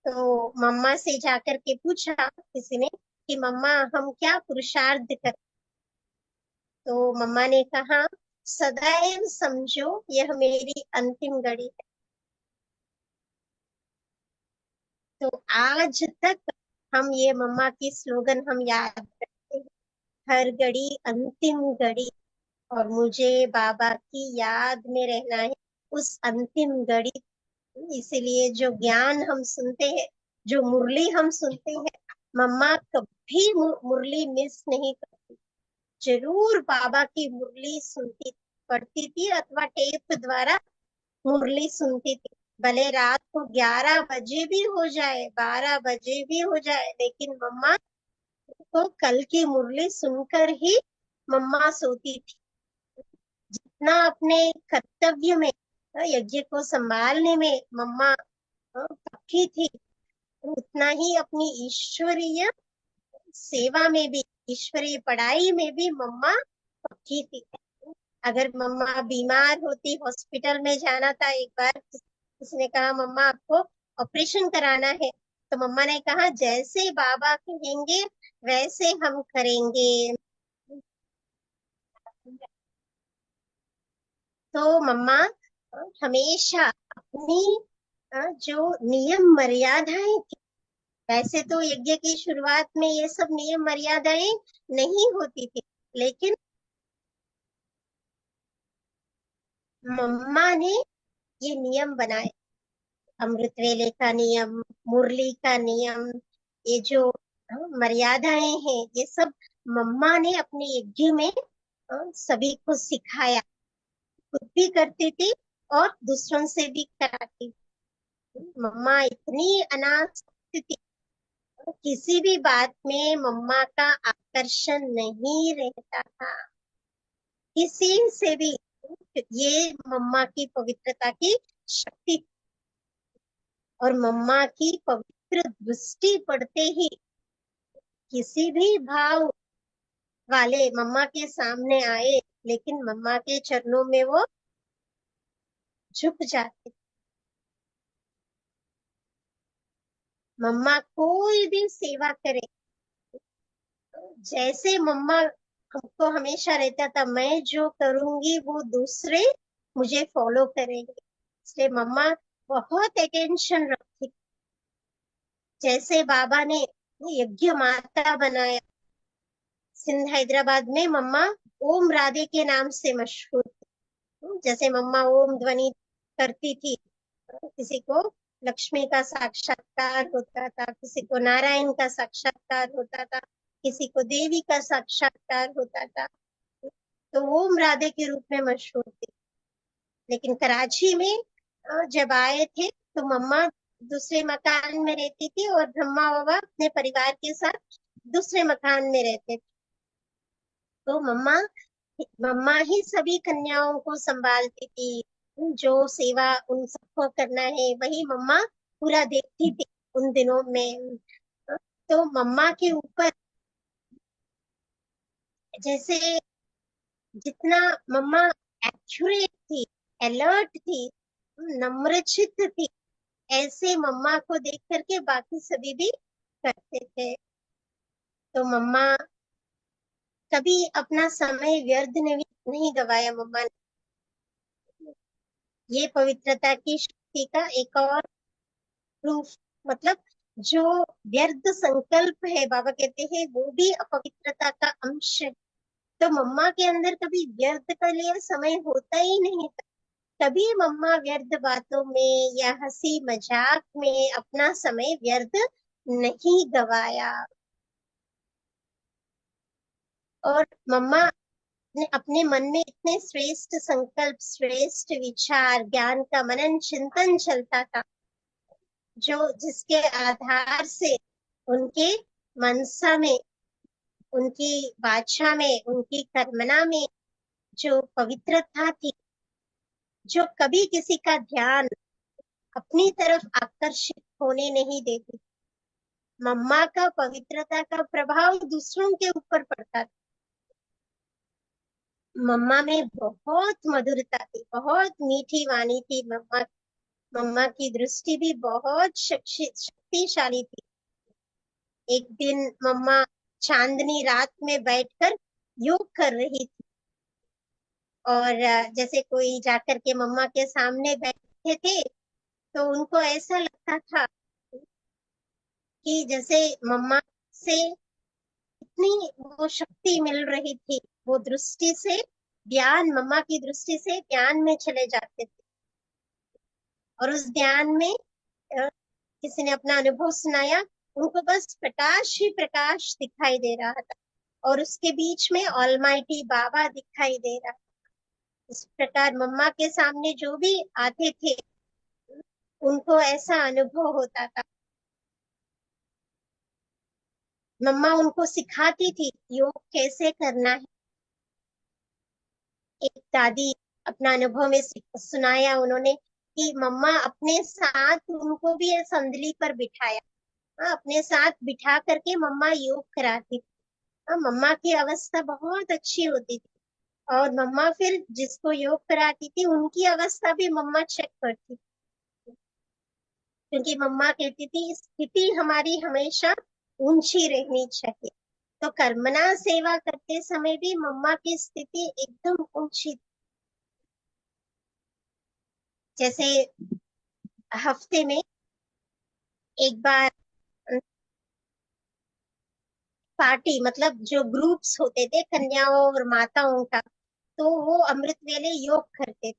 तो मम्मा से जाकर के पूछा किसी ने कि मम्मा हम क्या पुरुषार्थ करें। तो मम्मा ने कहा सदैव समझो यह मेरी अंतिम घड़ी है। तो आज तक हम ये मम्मा की स्लोगन हम याद रखते हैं, हर घड़ी अंतिम घड़ी। और मुझे बाबा की याद में रहना है उस अंतिम घड़ी। इसीलिए जो ज्ञान हम सुनते हैं, जो मुरली हम सुनते हैं, मम्मा कभी मुरली मिस नहीं करती। जरूर बाबा की मुरली सुनती, पढ़ती थी अथवा टेप द्वारा मुरली सुनती थी। भले रात को 11 बजे भी हो जाए, 12 बजे भी हो जाए, लेकिन मम्मा को कल की मुरली सुनकर ही मम्मा सोती थी। जितना अपने कर्तव्य में, यज्ञ को संभालने में मम्मा पक्की थी, उतना ही अपनी ईश्वरीय सेवा में भी, ईश्वरीय पढ़ाई में भी मम्मा पक्की थी। अगर मम्मा बीमार होती, हॉस्पिटल में जाना था, एक बार उसने कहा मम्मा आपको ऑपरेशन कराना है, तो मम्मा ने कहा जैसे बाबा कहेंगे वैसे हम करेंगे। तो मम्मा हमेशा अपनी जो नियम मर्यादाएं थी, वैसे तो यज्ञ की शुरुआत में ये सब नियम मर्यादाएं नहीं होती थी, लेकिन मम्मा ने ये नियम बनाए। अमृत वेले का नियम, मुरली का नियम, ये जो मर्यादाएं हैं, ये सब मम्मा ने अपने यज्ञ में सभी को सिखाया। खुद भी करती थी और दूसरों से भी कराती थी। मम्मा इतनी अनासक्त थी, किसी भी बात में मम्मा का आकर्षण नहीं रहता था किसी से भी। ये मम्मा की पवित्रता की शक्ति थी। और मम्मा की पवित्र दृष्टि पड़ते ही किसी भी भाव वाले मम्मा के सामने आए, लेकिन मम्मा के चरणों में वो झुक जाते। मम्मा कोई भी सेवा करे, जैसे मम्मा हमको हमेशा रहता था, मैं जो करूंगी वो दूसरे मुझे फॉलो करेंगे, इसलिए मम्मा बहुत अटेंशन रखती। जैसे बाबा ने यज्ञ माता बनाया, सिंध हैदराबाद में मम्मा ओम राधे के नाम से मशहूर थी। जैसे मम्मा ओम ध्वनि करती थी, किसी को लक्ष्मी का साक्षात्कार होता था, किसी को नारायण का साक्षात्कार होता था, किसी को देवी का साक्षात्कार होता था, तो ओम राधे के रूप में मशहूर थी। लेकिन कराची में जब आए थे तो मम्मा दूसरे मकान में रहती थी और ब्रह्मा बाबा अपने परिवार के साथ दूसरे मकान में रहते थे। तो मम्मा मम्मा ही सभी कन्याओं को संभालती थी, जो सेवा उन सबको करना है वही मम्मा पूरा देखती थी उन दिनों में। तो मम्मा के ऊपर जैसे जितना मम्मा एक्यूरेट थी, अलर्ट थी, नम्रचित्त थी, ऐसे मम्मा को देख करके बाकी सभी भी करते थे। तो मम्मा कभी अपना समय व्यर्थ नहीं गवाया मम्मा ने। ये पवित्रता की शक्ति का एक और प्रूफ, मतलब जो व्यर्थ संकल्प है, बाबा कहते हैं वो भी अपवित्रता का अंश है। तो मम्मा के अंदर कभी व्यर्थ के लिए समय होता ही नहीं था। कभी मम्मा व्यर्थ बातों में या हंसी मजाक में अपना समय व्यर्थ नहीं गवाया। और मम्मा ने अपने मन में इतने श्रेष्ठ संकल्प, श्रेष्ठ विचार, ज्ञान का मनन चिंतन चलता था, जो जिसके आधार से उनके मनसा में, उनकी वाचा में, उनकी कर्मना में जो पवित्रता थी, जो कभी किसी का ध्यान अपनी तरफ आकर्षित होने नहीं देती। मम्मा का पवित्रता का प्रभाव दूसरों के ऊपर पड़ता था। मम्मा में बहुत मधुरता थी, बहुत मीठी वाणी थी मम्मा। मम्मा की दृष्टि भी बहुत शक्तिशाली थी। एक दिन मम्मा चांदनी रात में बैठकर योग कर रही थी, और जैसे कोई जाकर के मम्मा के सामने बैठे थे तो उनको ऐसा लगता था कि जैसे मम्मा से इतनी वो शक्ति मिल रही थी, वो दृष्टि से ध्यान, मम्मा की दृष्टि से ध्यान में चले जाते थे। और उस ध्यान में किसी ने अपना अनुभव सुनाया, उनको बस प्रकाश ही प्रकाश दिखाई दे रहा था, और उसके बीच में ऑलमाइटी बाबा दिखाई दे रहा। इस प्रकार मम्मा के सामने जो भी आते थे उनको ऐसा अनुभव होता था। मम्मा उनको सिखाती थी योग कैसे करना है। एक दादी अपना अनुभव में सुनाया उन्होंने कि मम्मा अपने साथ उनको भी संदली पर बिठाया, अपने साथ बिठा करके मम्मा योग कराती थी। मम्मा की अवस्था बहुत अच्छी होती थी, और मम्मा फिर जिसको योग कराती थी उनकी अवस्था भी मम्मा चेक करती थी, क्योंकि मम्मा कहती थी स्थिति हमारी हमेशा ऊंची रहनी चाहिए। तो कर्मना सेवा करते समय भी मम्मा की स्थिति एकदम ऊंची। जैसे हफ्ते में एक बार पार्टी, मतलब जो ग्रुप्स होते थे कन्याओं और माताओं का, तो वो अमृत वेले योग करते थे।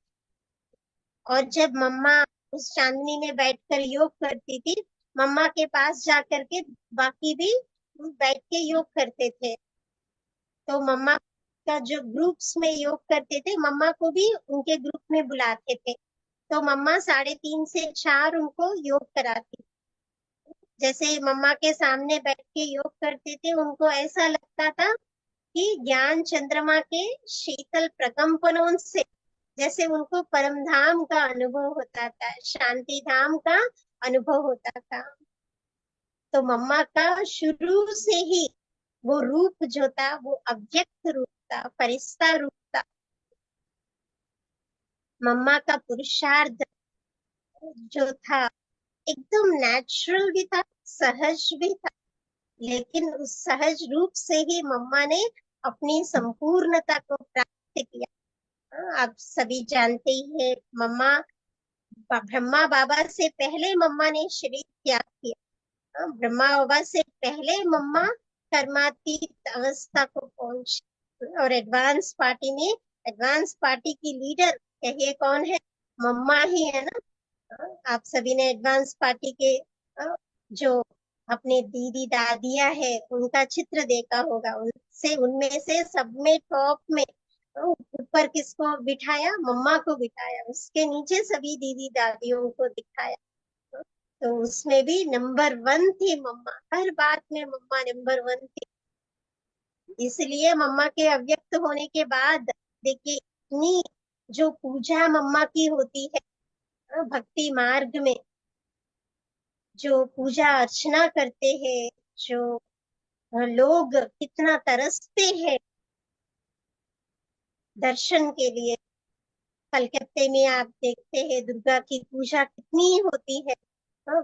और जब मम्मा उस चांदनी में बैठकर योग करती थी, मम्मा के पास जा करके बाकी भी बैठ के योग करते थे। तो मम्मा का जो ग्रुप्स में योग करते थे, मम्मा को भी उनके ग्रुप में बुलाते थे। तो मम्मा 3:30 से 4 उनको योग कराती। जैसे मम्मा के सामने बैठ के योग करते थे, उनको ऐसा लगता था कि ज्ञान चंद्रमा के शीतल प्रकंपनों से जैसे उनको परम धाम का अनुभव होता था, शांति धाम का अनुभव होता था। तो मम्मा का शुरू से ही वो रूप जो था वो अव्यक्त रूप था, फरिश्ता रूप था। मम्मा का पुरुषार्थ जो था एकदम नेचुरल भी था, सहज भी था। लेकिन उस सहज रूप से ही मम्मा ने अपनी संपूर्णता को प्राप्त किया। आप सभी जानते ही हैं, मम्मा ब्रह्मा बाबा से पहले मम्मा ने शरीर त्याग किया। ब्रह्मा बाबा से पहले मम्मा कर्मातीत अवस्था को पहुंची, और एडवांस पार्टी की लीडर कहिए कौन है? मम्मा ही है ना। आप सभी ने एडवांस पार्टी के जो अपने दीदी दादियां है उनका चित्र देखा होगा। उनसे उनमें से सब में टॉप में ऊपर किसको बिठाया? मम्मा को बिठाया, उसके नीचे सभी दीदी दादियों को दिखाया। तो उसमें भी नंबर वन थी मम्मा, हर बात में मम्मा नंबर वन थी। इसलिए मम्मा के अव्यक्त होने के बाद देखिए, इतनी जो पूजा मम्मा की होती है भक्ति मार्ग में, जो पूजा अर्चना करते हैं, जो लोग कितना तरसते हैं दर्शन के लिए। कलकत्ते में आप देखते हैं दुर्गा की पूजा कितनी होती है।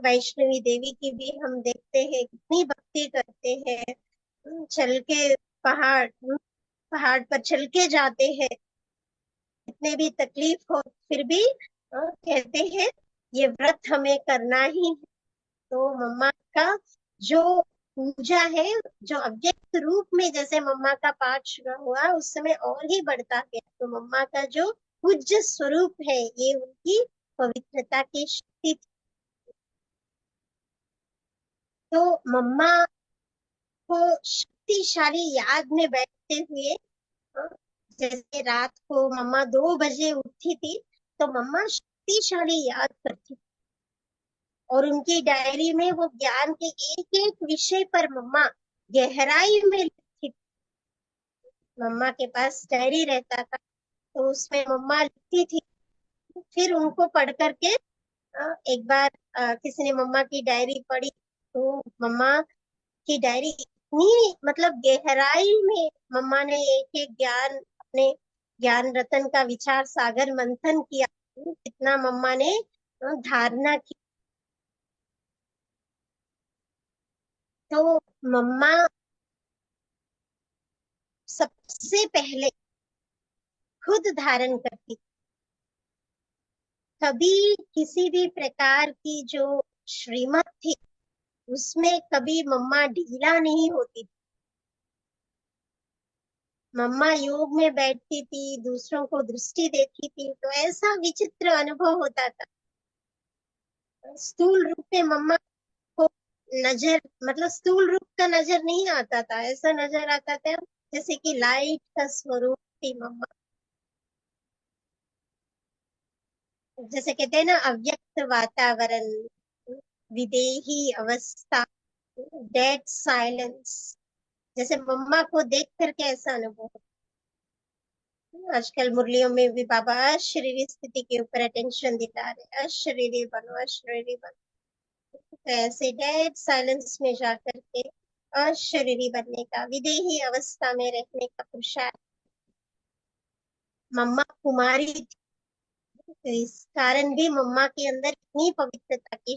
वैष्णवी देवी की भी हम देखते हैं कितनी भक्ति करते हैं। चल के पहाड़ पहाड़ पर चल के जाते हैं, कितने भी तकलीफ हो फिर भी कहते हैं ये व्रत हमें करना ही है। तो मम्मा का जो पूजा है, जो अव्यक्त रूप में जैसे मम्मा का पाठ शुरू हुआ उस समय और ही बढ़ता गया। तो मम्मा का जो पूज्य स्वरूप है ये उनकी पवित्रता की शक्ति थी। तो मम्मा को शक्तिशाली याद में बैठते हुए, अ, जैसे रात को मम्मा 2 बजे उठी थी तो मम्मा शक्तिशाली याद करती थी, और उनकी डायरी में वो ज्ञान के एक एक विषय पर मम्मा गहराई में लिखती थी। मम्मा के पास डायरी रहता था तो उसमें मम्मा लिखती थी। फिर उनको पढ़ करके एक बार किसी ने मम्मा की डायरी पढ़ी तो मम्मा की डायरी इतनी मतलब गहराई में मम्मा ने एक एक ज्ञान अपने ज्ञान रतन का विचार सागर मंथन किया, कितना मम्मा ने धारणा की। तो मम्मा सबसे पहले खुद धारण करती थी। कभी किसी भी प्रकार की जो श्रीमत थी उसमें कभी मम्मा ढीला नहीं होती थी। मम्मा योग में बैठती थी, दूसरों को दृष्टि देती थी तो ऐसा विचित्र अनुभव होता था। स्थूल रूप में मम्मा को नजर मतलब स्थूल रूप का नजर नहीं आता था, ऐसा नजर आता था जैसे कि लाइट का स्वरूप थी मम्मा। जैसे कहते हैं ना अव्यक्त वातावरण, विदेही अवस्था, डेड साइलेंस, जैसे मम्मा को देख करके ऐसा अनुभव होता है। आजकल मुरलियों में भी बाबा अशरीरी स्थिति के ऊपर अटेंशन दिला रहे, अशरीरी बनो अशरीरी बनो। तो ऐसे डेड साइलेंस में जा करके अशरीरी बनने का, विदेही अवस्था में रहने का पुरुषार्थ। मम्मा कुमारी थी तो इस कारण भी मम्मा के अंदर इतनी पवित्रता की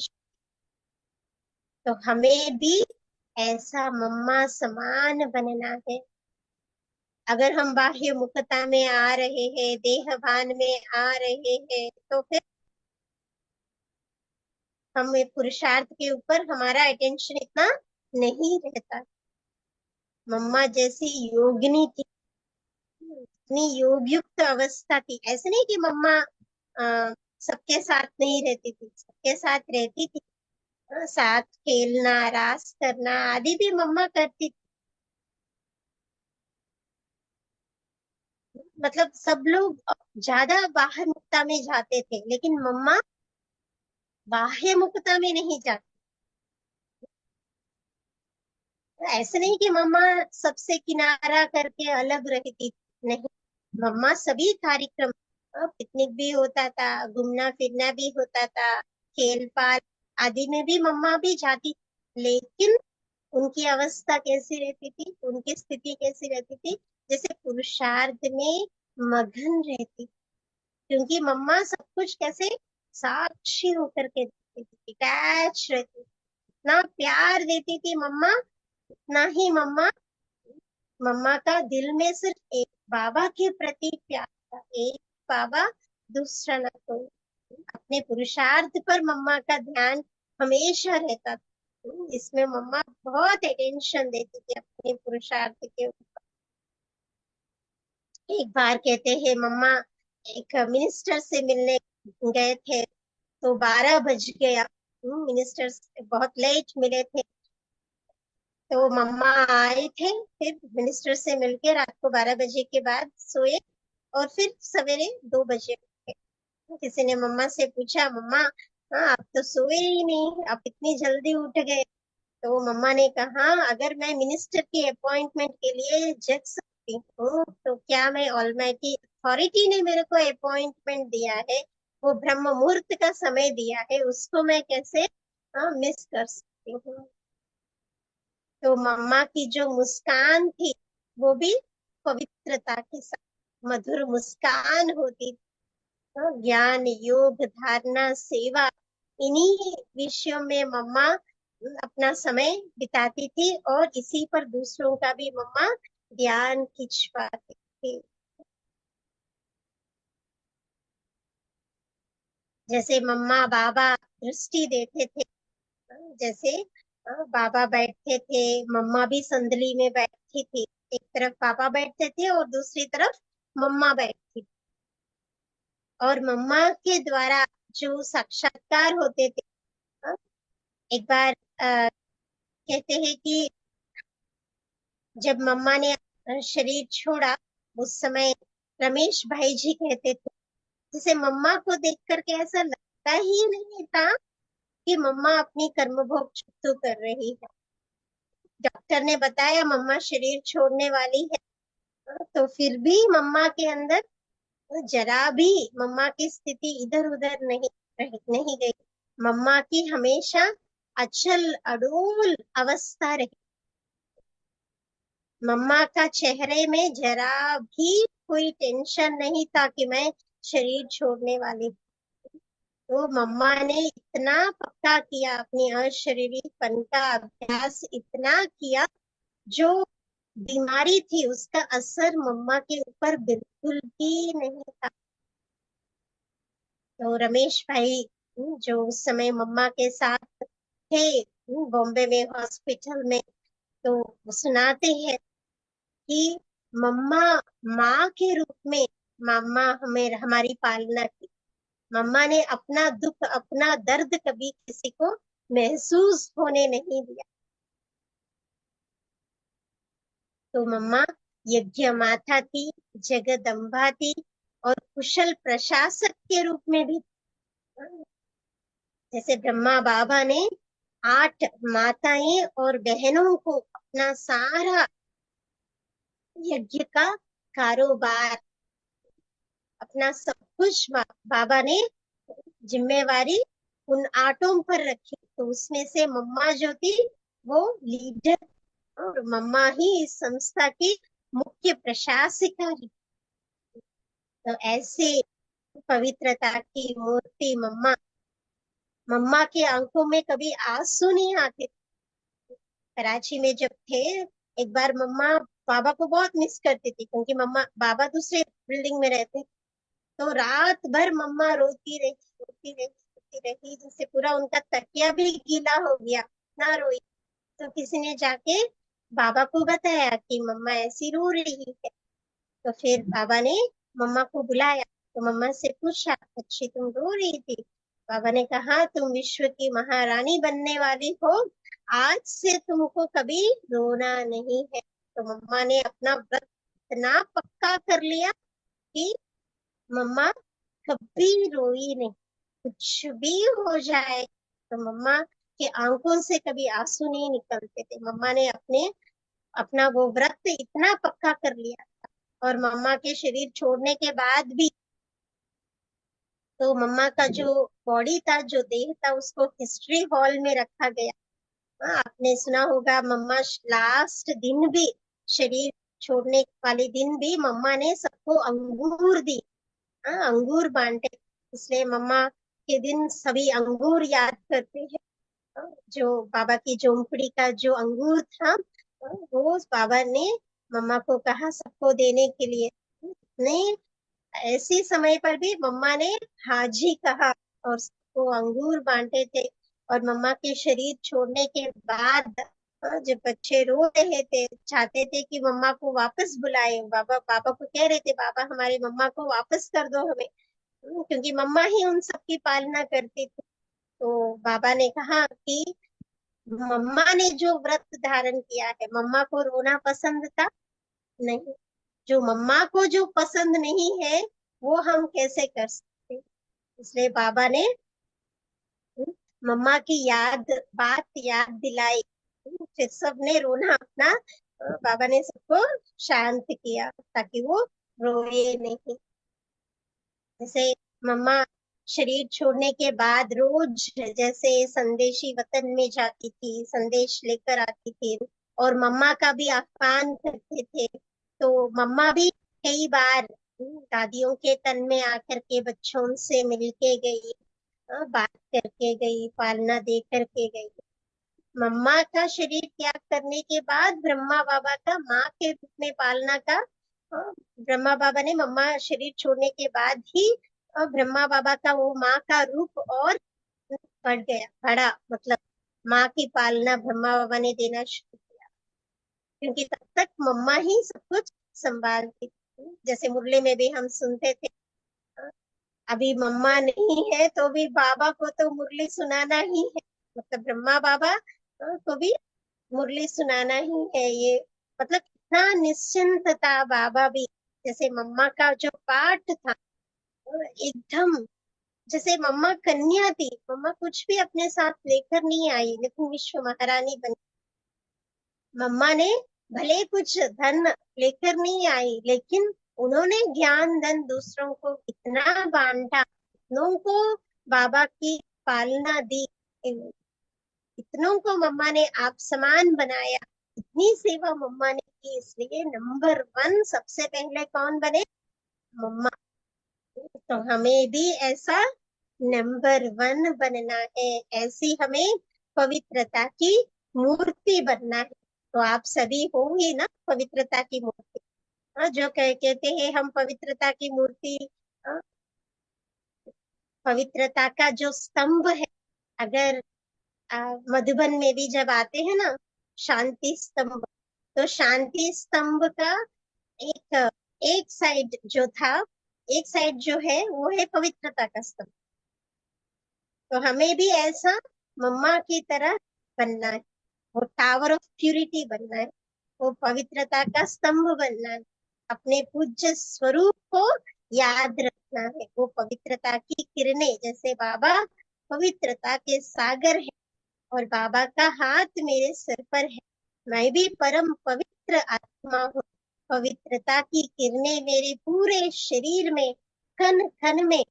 तो हमें भी ऐसा मम्मा समान बनना है। अगर हम बाह्य मुखता में आ रहे हैं, देह भान में आ रहे हैं तो फिर हमें पुरुषार्थ के ऊपर हमारा अटेंशन इतना नहीं रहता। मम्मा जैसी योगिनी थी, इतनी योग युक्त अवस्था थी। ऐसे नहीं कि मम्मा सबके साथ नहीं रहती थी, सबके साथ रहती थी। साथ खेलना, रास करना आदि भी मम्मा करती थी। मतलब सब लोग ज्यादा बाहर मुक्ता में जाते थे लेकिन मम्मा बाह्य मुक्ता में नहीं जाती। ऐसे नहीं कि मम्मा सबसे किनारा करके अलग रहती थी, नहीं। मम्मा सभी कार्यक्रम, पिकनिक भी होता था, घूमना फिरना भी होता था, खेल पाल आदि में भी मम्मा भी जाती। लेकिन उनकी अवस्था कैसी रहती थी, उनकी स्थिति कैसी रहती थी, जैसे पुरुषार्थ में मगन रहती, क्योंकि मम्मा सब कुछ कैसे साक्षी होकर के देती थी, अटैच रहती, इतना प्यार देती थी मम्मा, ना ही मम्मा मम्मा का दिल में सिर्फ एक बाबा के प्रति प्यार था, एक बाबा दूसरा ना कोई। अपने पुरुषार्थ पर मम्मा का ध्यान हमेशा रहता था, इसमें मम्मा बहुत अटेंशन देती थी अपने पुरुषार्थ के ऊपर। एक बार कहते हैं मम्मा एक मिनिस्टर से मिलने गए थे, तो 12 बज गया, मिनिस्टर बहुत लेट मिले थे, तो मम्मा आए थे, फिर मिनिस्टर से मिलके रात को 12 बजे के बाद सोए, और फिर सवेरे 2 बजे उठे। किसी ने मम्मा से पूछा, मम्मा हाँ आप तो सोए ही नहीं, आप इतनी जल्दी उठ गए। तो मम्मा ने कहा, अगर मैं मिनिस्टर की अपॉइंटमेंट के लिए जग सकती हूँ, तो क्या मैं ऑलमाइटी अथॉरिटी ने मेरे को अपॉइंटमेंट दिया है, वो ब्रह्म मुहूर्त का समय दिया है, उसको मैं कैसे मिस कर सकती हूँ। तो मम्मा की जो मुस्कान थी, वो भी पवित्रता के साथ मधुर मुस्कान होती थी। ज्ञान, योग, धारणा, सेवा, इन्हीं विषयों में मम्मा अपना समय बिताती थी, और इसी पर दूसरों का भी मम्मा ध्यान खिंचवाती थी। जैसे मम्मा बाबा दृष्टि देते थे, जैसे बाबा बैठते थे, मम्मा भी संदली में बैठी थी, एक तरफ पापा बैठते थे और दूसरी तरफ मम्मा बैठती थी, और मम्मा के द्वारा जो साक्षात्कार होते थे, अ, एक बार कहते हैं कि जब मम्मा ने शरीर छोड़ा, उस समय रमेश भाई जी कहते थे, जैसे मम्मा को देख करके ऐसा लगता ही नहीं था कि मम्मा अपनी कर्म भोग तो कर रही है। डॉक्टर ने बताया मम्मा शरीर छोड़ने वाली है, तो फिर भी मम्मा के अंदर जरा भी मम्मा की स्थिति इधर उधर नहीं गई। मम्मा की हमेशा अचल अडोल अवस्था रही। मम्मा का चेहरे में जरा भी कोई टेंशन नहीं था कि मैं शरीर छोड़ने वाली हूँ। तो मम्मा ने इतना पक्का किया, अपनी अशरीरीपन का अभ्यास इतना किया, जो बीमारी थी उसका असर मम्मा के ऊपर बिल्कुल भी नहीं था। तो रमेश भाई जो उस समय मम्मा के साथ थे बॉम्बे में हॉस्पिटल में, तो वो सुनाते हैं कि मम्मा माँ के रूप में मम्मा हमें हमारी पालना की। मम्मा ने अपना दुख, अपना दर्द कभी किसी को महसूस होने नहीं दिया। तो मम्मा यज्ञ माता थी, जगदम्बा थी, और कुशल प्रशासक के रूप में भी। जैसे ब्रह्मा बाबा ने 8 माताएं और बहनों को अपना सारा यज्ञ का कारोबार, अपना सब कुछ बाबा ने जिम्मेवारी उन 8 पर रखी, तो उसमें से मम्मा जो थी वो लीडर, और मम्मा ही इस संस्था की मुख्य प्रशासिका रही। तो ऐसे पवित्रता की मूर्ति मम्मा, मम्मा के आंखों में कभी आंसू नहीं आते। कराची में जब थे, एक बार मम्मा बाबा को बहुत मिस करती थी, क्योंकि मम्मा बाबा दूसरे बिल्डिंग में रहते, तो रात भर मम्मा रोती रही, जैसे पूरा उनका तकिया भी गीला हो गया, ना रोई। तो किसी ने जाके बाबा को बताया कि मम्मा ऐसी रो रही है। तो फिर बाबा ने मम्मा को बुलाया, तो मम्मा से पूछा, अच्छी तुम रो रही थी? बाबा ने कहा, तुम विश्व की महारानी बनने वाली हो, आज से तुमको कभी रोना नहीं है। तो मम्मा ने अपना व्रत इतना पक्का कर लिया कि मम्मा कभी रोई नहीं, कुछ भी हो जाए, तो मम्मा के आंखों से कभी आंसू नहीं निकलते थे। मम्मा ने अपना वो व्रत इतना पक्का कर लिया। और मम्मा के शरीर छोड़ने के बाद भी, तो मम्मा का जो बॉडी था, जो देह था, उसको हिस्ट्री हॉल में रखा गया, हाँ, आपने सुना होगा मम्मा लास्ट दिन भी, शरीर छोड़ने वाले दिन भी मम्मा ने सबको अंगूर दी। हाँ, अंगूर बांटे। इसलिए मम्मा के दिन सभी अंगूर याद करते हैं। हाँ, जो बाबा की झोंपड़ी का जो अंगूर था, वो बाबा ने मम्मा को कहा सबको देने के लिए। नहीं, ऐसे समय पर भी मम्मा ने हाजी कहा और सबको अंगूर बांटे थे। और मम्मा के शरीर छोड़ने के बाद जब बच्चे रो रहे थे, चाहते थे कि मम्मा को वापस बुलाए, बाबा बाबा को कह रहे थे बाबा हमारे मम्मा को वापस कर दो हमें। क्योंकि मम्मा ही उन सबकी पालना करती थी। तो बाबा ने कहा कि मम्मा ने जो व्रत धारण किया है, मम्मा को रोना पसंद था नहीं, जो मम्मा को जो पसंद नहीं है वो हम कैसे कर सकते। इसलिए बाबा ने मम्मा की बात याद दिलाई। फिर सबने रोना अपना, बाबा ने सबको शांत किया ताकि वो रोए नहीं। जैसे मम्मा शरीर छोड़ने के बाद रोज जैसे संदेशी वतन में जाती थी, संदेश लेकर आती थी और मम्मा का भी आह्वान करते थे। तो मम्मा भी कई बार दादियों के तन में आकर के बच्चों से मिल के गई, बात करके गई, पालना दे करके गई। मम्मा का शरीर त्याग करने के बाद ब्रह्मा बाबा का माँ के रूप में पालना का, ब्रह्मा बाबा ने मम्मा शरीर छोड़ने के बाद ही ब्रह्मा बाबा का वो माँ का रूप और बढ़ गया, बड़ा मतलब माँ की पालना ब्रह्मा बाबा ने देना शुरू किया। क्योंकि तब तक मम्मा ही सब कुछ संभालती थी। जैसे मुरली में भी हम सुनते थे, अभी मम्मा नहीं है तो भी बाबा को तो मुरली सुनाना ही है। मतलब ब्रह्मा बाबा को भी मुरली सुनाना ही है ये। मतलब कितना निश्चिंत था बाबा भी। जैसे मम्मा का जो पाठ था, एकदम जैसे मम्मा कन्या थी, मम्मा कुछ भी अपने साथ लेकर नहीं आई लेकिन विश्व महारानी बनी। मम्मा ने भले कुछ धन लेकर नहीं आई लेकिन उन्होंने ज्ञान धन दूसरों को इतना बांटा, इतनों को बाबा की पालना दी, इतनों को मम्मा ने आप समान बनाया, इतनी सेवा मम्मा ने की। इसलिए नंबर वन सबसे पहले कौन बने? मम्मा। तो हमें भी ऐसा नंबर वन बनना है, ऐसी हमें पवित्रता की मूर्ति बनना है। तो आप सभी हो ही ना पवित्रता की मूर्ति। हाँ, जो कहते हैं हम पवित्रता की मूर्ति। हाँ, पवित्रता का जो स्तंभ है, अगर मधुबन में भी जब आते हैं ना शांति स्तंभ, तो शांति स्तंभ का एक एक साइड जो था, एक साइड जो है वो है पवित्रता का स्तंभ। तो हमें भी ऐसा मम्मा की तरह बनना है, वो टावर ऑफ प्यूरिटी बनना है, वो पवित्रता का स्तंभ बनना है। अपने पूज्य स्वरूप को याद रखना है। वो पवित्रता की किरणें, जैसे बाबा पवित्रता के सागर है और बाबा का हाथ मेरे सिर पर है, मैं भी परम पवित्र आत्मा हूँ। पवित्रता की किरणें मेरे पूरे शरीर में, कण कण में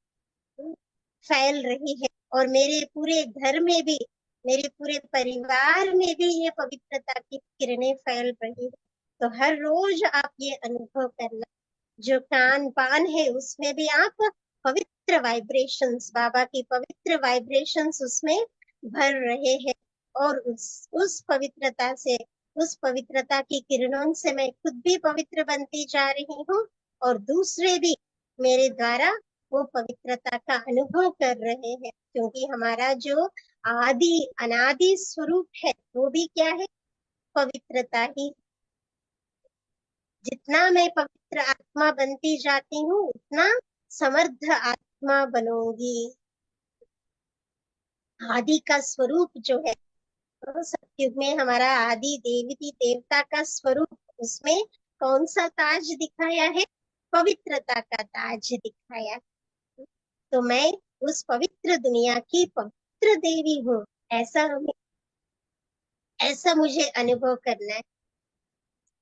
फैल रही है और मेरे पूरे घर में भी, मेरे पूरे परिवार में भी ये पवित्रता की किरणें फैल रही है। तो हर रोज आप ये अनुभव करना, जो कान पान है उसमें भी आप पवित्र वाइब्रेशंस, बाबा की पवित्र वाइब्रेशंस उसमें भर रहे हैं। और उस पवित्रता से, उस पवित्रता की किरणों से मैं खुद भी पवित्र बनती जा रही हूँ और दूसरे भी मेरे द्वारा वो पवित्रता का अनुभव कर रहे हैं। क्योंकि हमारा जो आदि अनादि स्वरूप है वो भी क्या है? पवित्रता ही। जितना मैं पवित्र आत्मा बनती जाती हूँ उतना समर्थ आत्मा बनूंगी। आदि का स्वरूप जो है, तो सतयुग में हमारा आदि देवती देवता का स्वरूप, उसमें कौन सा ताज दिखाया है? पवित्रता का ताज दिखाया है। तो मैं उस पवित्र दुनिया की पवित्र देवी हूँ, ऐसा हमें, ऐसा मुझे अनुभव करना है।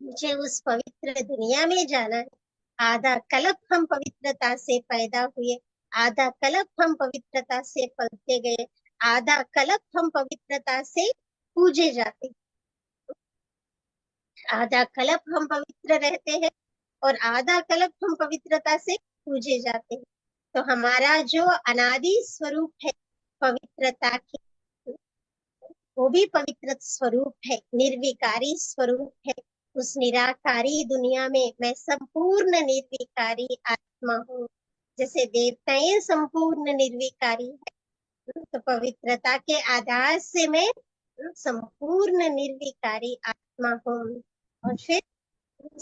मुझे उस पवित्र दुनिया में जाना है। आधा कल्प हम पवित्रता से पैदा हुए, आधा कल्प हम पवित्रता से पलते गए, आधा कल्प हम पवित्रता से पूजे जाते हैं। आधा कल्प हम पवित्र रहते हैं और आधा कल्प हम पवित्रता से पूजे जाते हैं। तो हमारा जो अनादि स्वरूप है पवित्रता की, वो भी पवित्र स्वरूप है, निर्विकारी स्वरूप है। उस निराकारी दुनिया में मैं संपूर्ण निर्विकारी आत्मा हूँ। जैसे देवताएं संपूर्ण निर्विकारी है, तो पवित्रता के आधार से मैं संपूर्ण निर्विकारी आत्मा हूँ। और फिर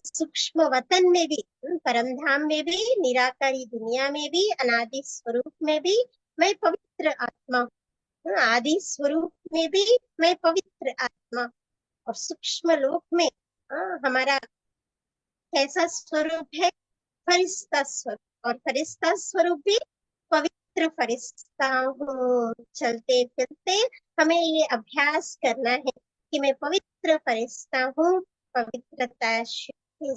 सूक्ष्म वतन में भी, परम धाम में भी, निराकारी दुनिया में भी, अनादि स्वरूप में भी मैं पवित्र आत्मा हूँ। आदि स्वरूप में भी मैं पवित्र आत्मा, और सूक्ष्म लोक में हमारा कैसा स्वरूप है? फरिश्ता स्वरूप। और फरिश्ता स्वरूप भी पवित्र फरिश्ता हूँ। चलते फिरते हमें ये अभ्यास करना है कि मैं पवित्र फरिश्ता हूँ। पवित्रता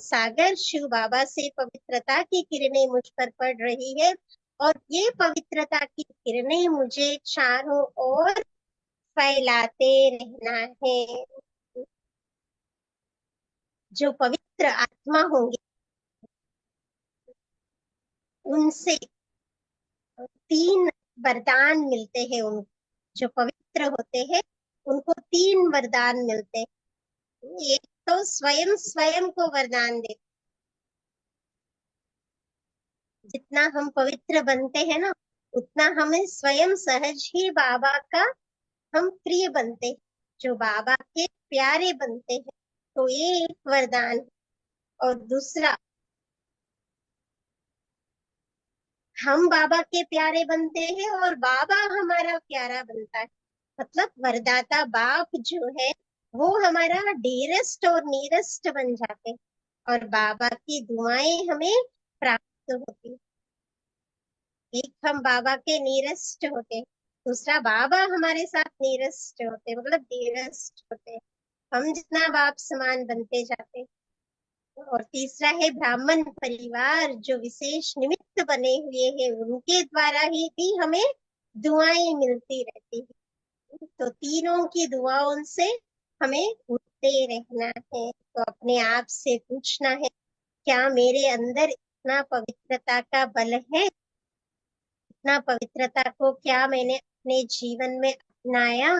सागर शिव बाबा से पवित्रता की किरणें मुझ पर पड़ रही है, और ये पवित्रता की किरणें मुझे चारों ओर फैलाते रहना है। जो पवित्र आत्मा होंगे उनसे 3 वरदान मिलते हैं। उन जो पवित्र होते हैं उनको 3 वरदान मिलते हैं। एक तो स्वयं स्वयं को वरदान दे, जितना हम पवित्र बनते हैं ना, उतना हमें स्वयं सहज ही बाबा का हम प्रिय बनते हैं, जो बाबा के प्यारे बनते हैं। तो ये एक वरदान। और दूसरा, हम बाबा के प्यारे बनते हैं और बाबा हमारा प्यारा बनता है। मतलब वरदाता बाप जो है वो हमारा डेरेस्ट और नियरेस्ट बन जाते हैं, और बाबा की दुआएं हमें प्राप्त होती। एक हम बाबा के नियरेस्ट होते हैं, दूसरा बाबा हमारे साथ नियरेस्ट होते हैं, मतलब डेरेस्ट होते हैं। हम जितना बाप समान बनते जाते हैं। और तीसरा है ब्राह्मण परिवार, जो विशेष निमित्त बने हुए हैं, उनके द्वारा ही भी हमें दुआएं मिलती रहती है। तो तीनों की दुआओं से हमें उठते रहना है। तो अपने आप से पूछना है, क्या मेरे अंदर इतना पवित्रता का बल है? इतना पवित्रता को क्या मैंने अपने जीवन में अपनाया?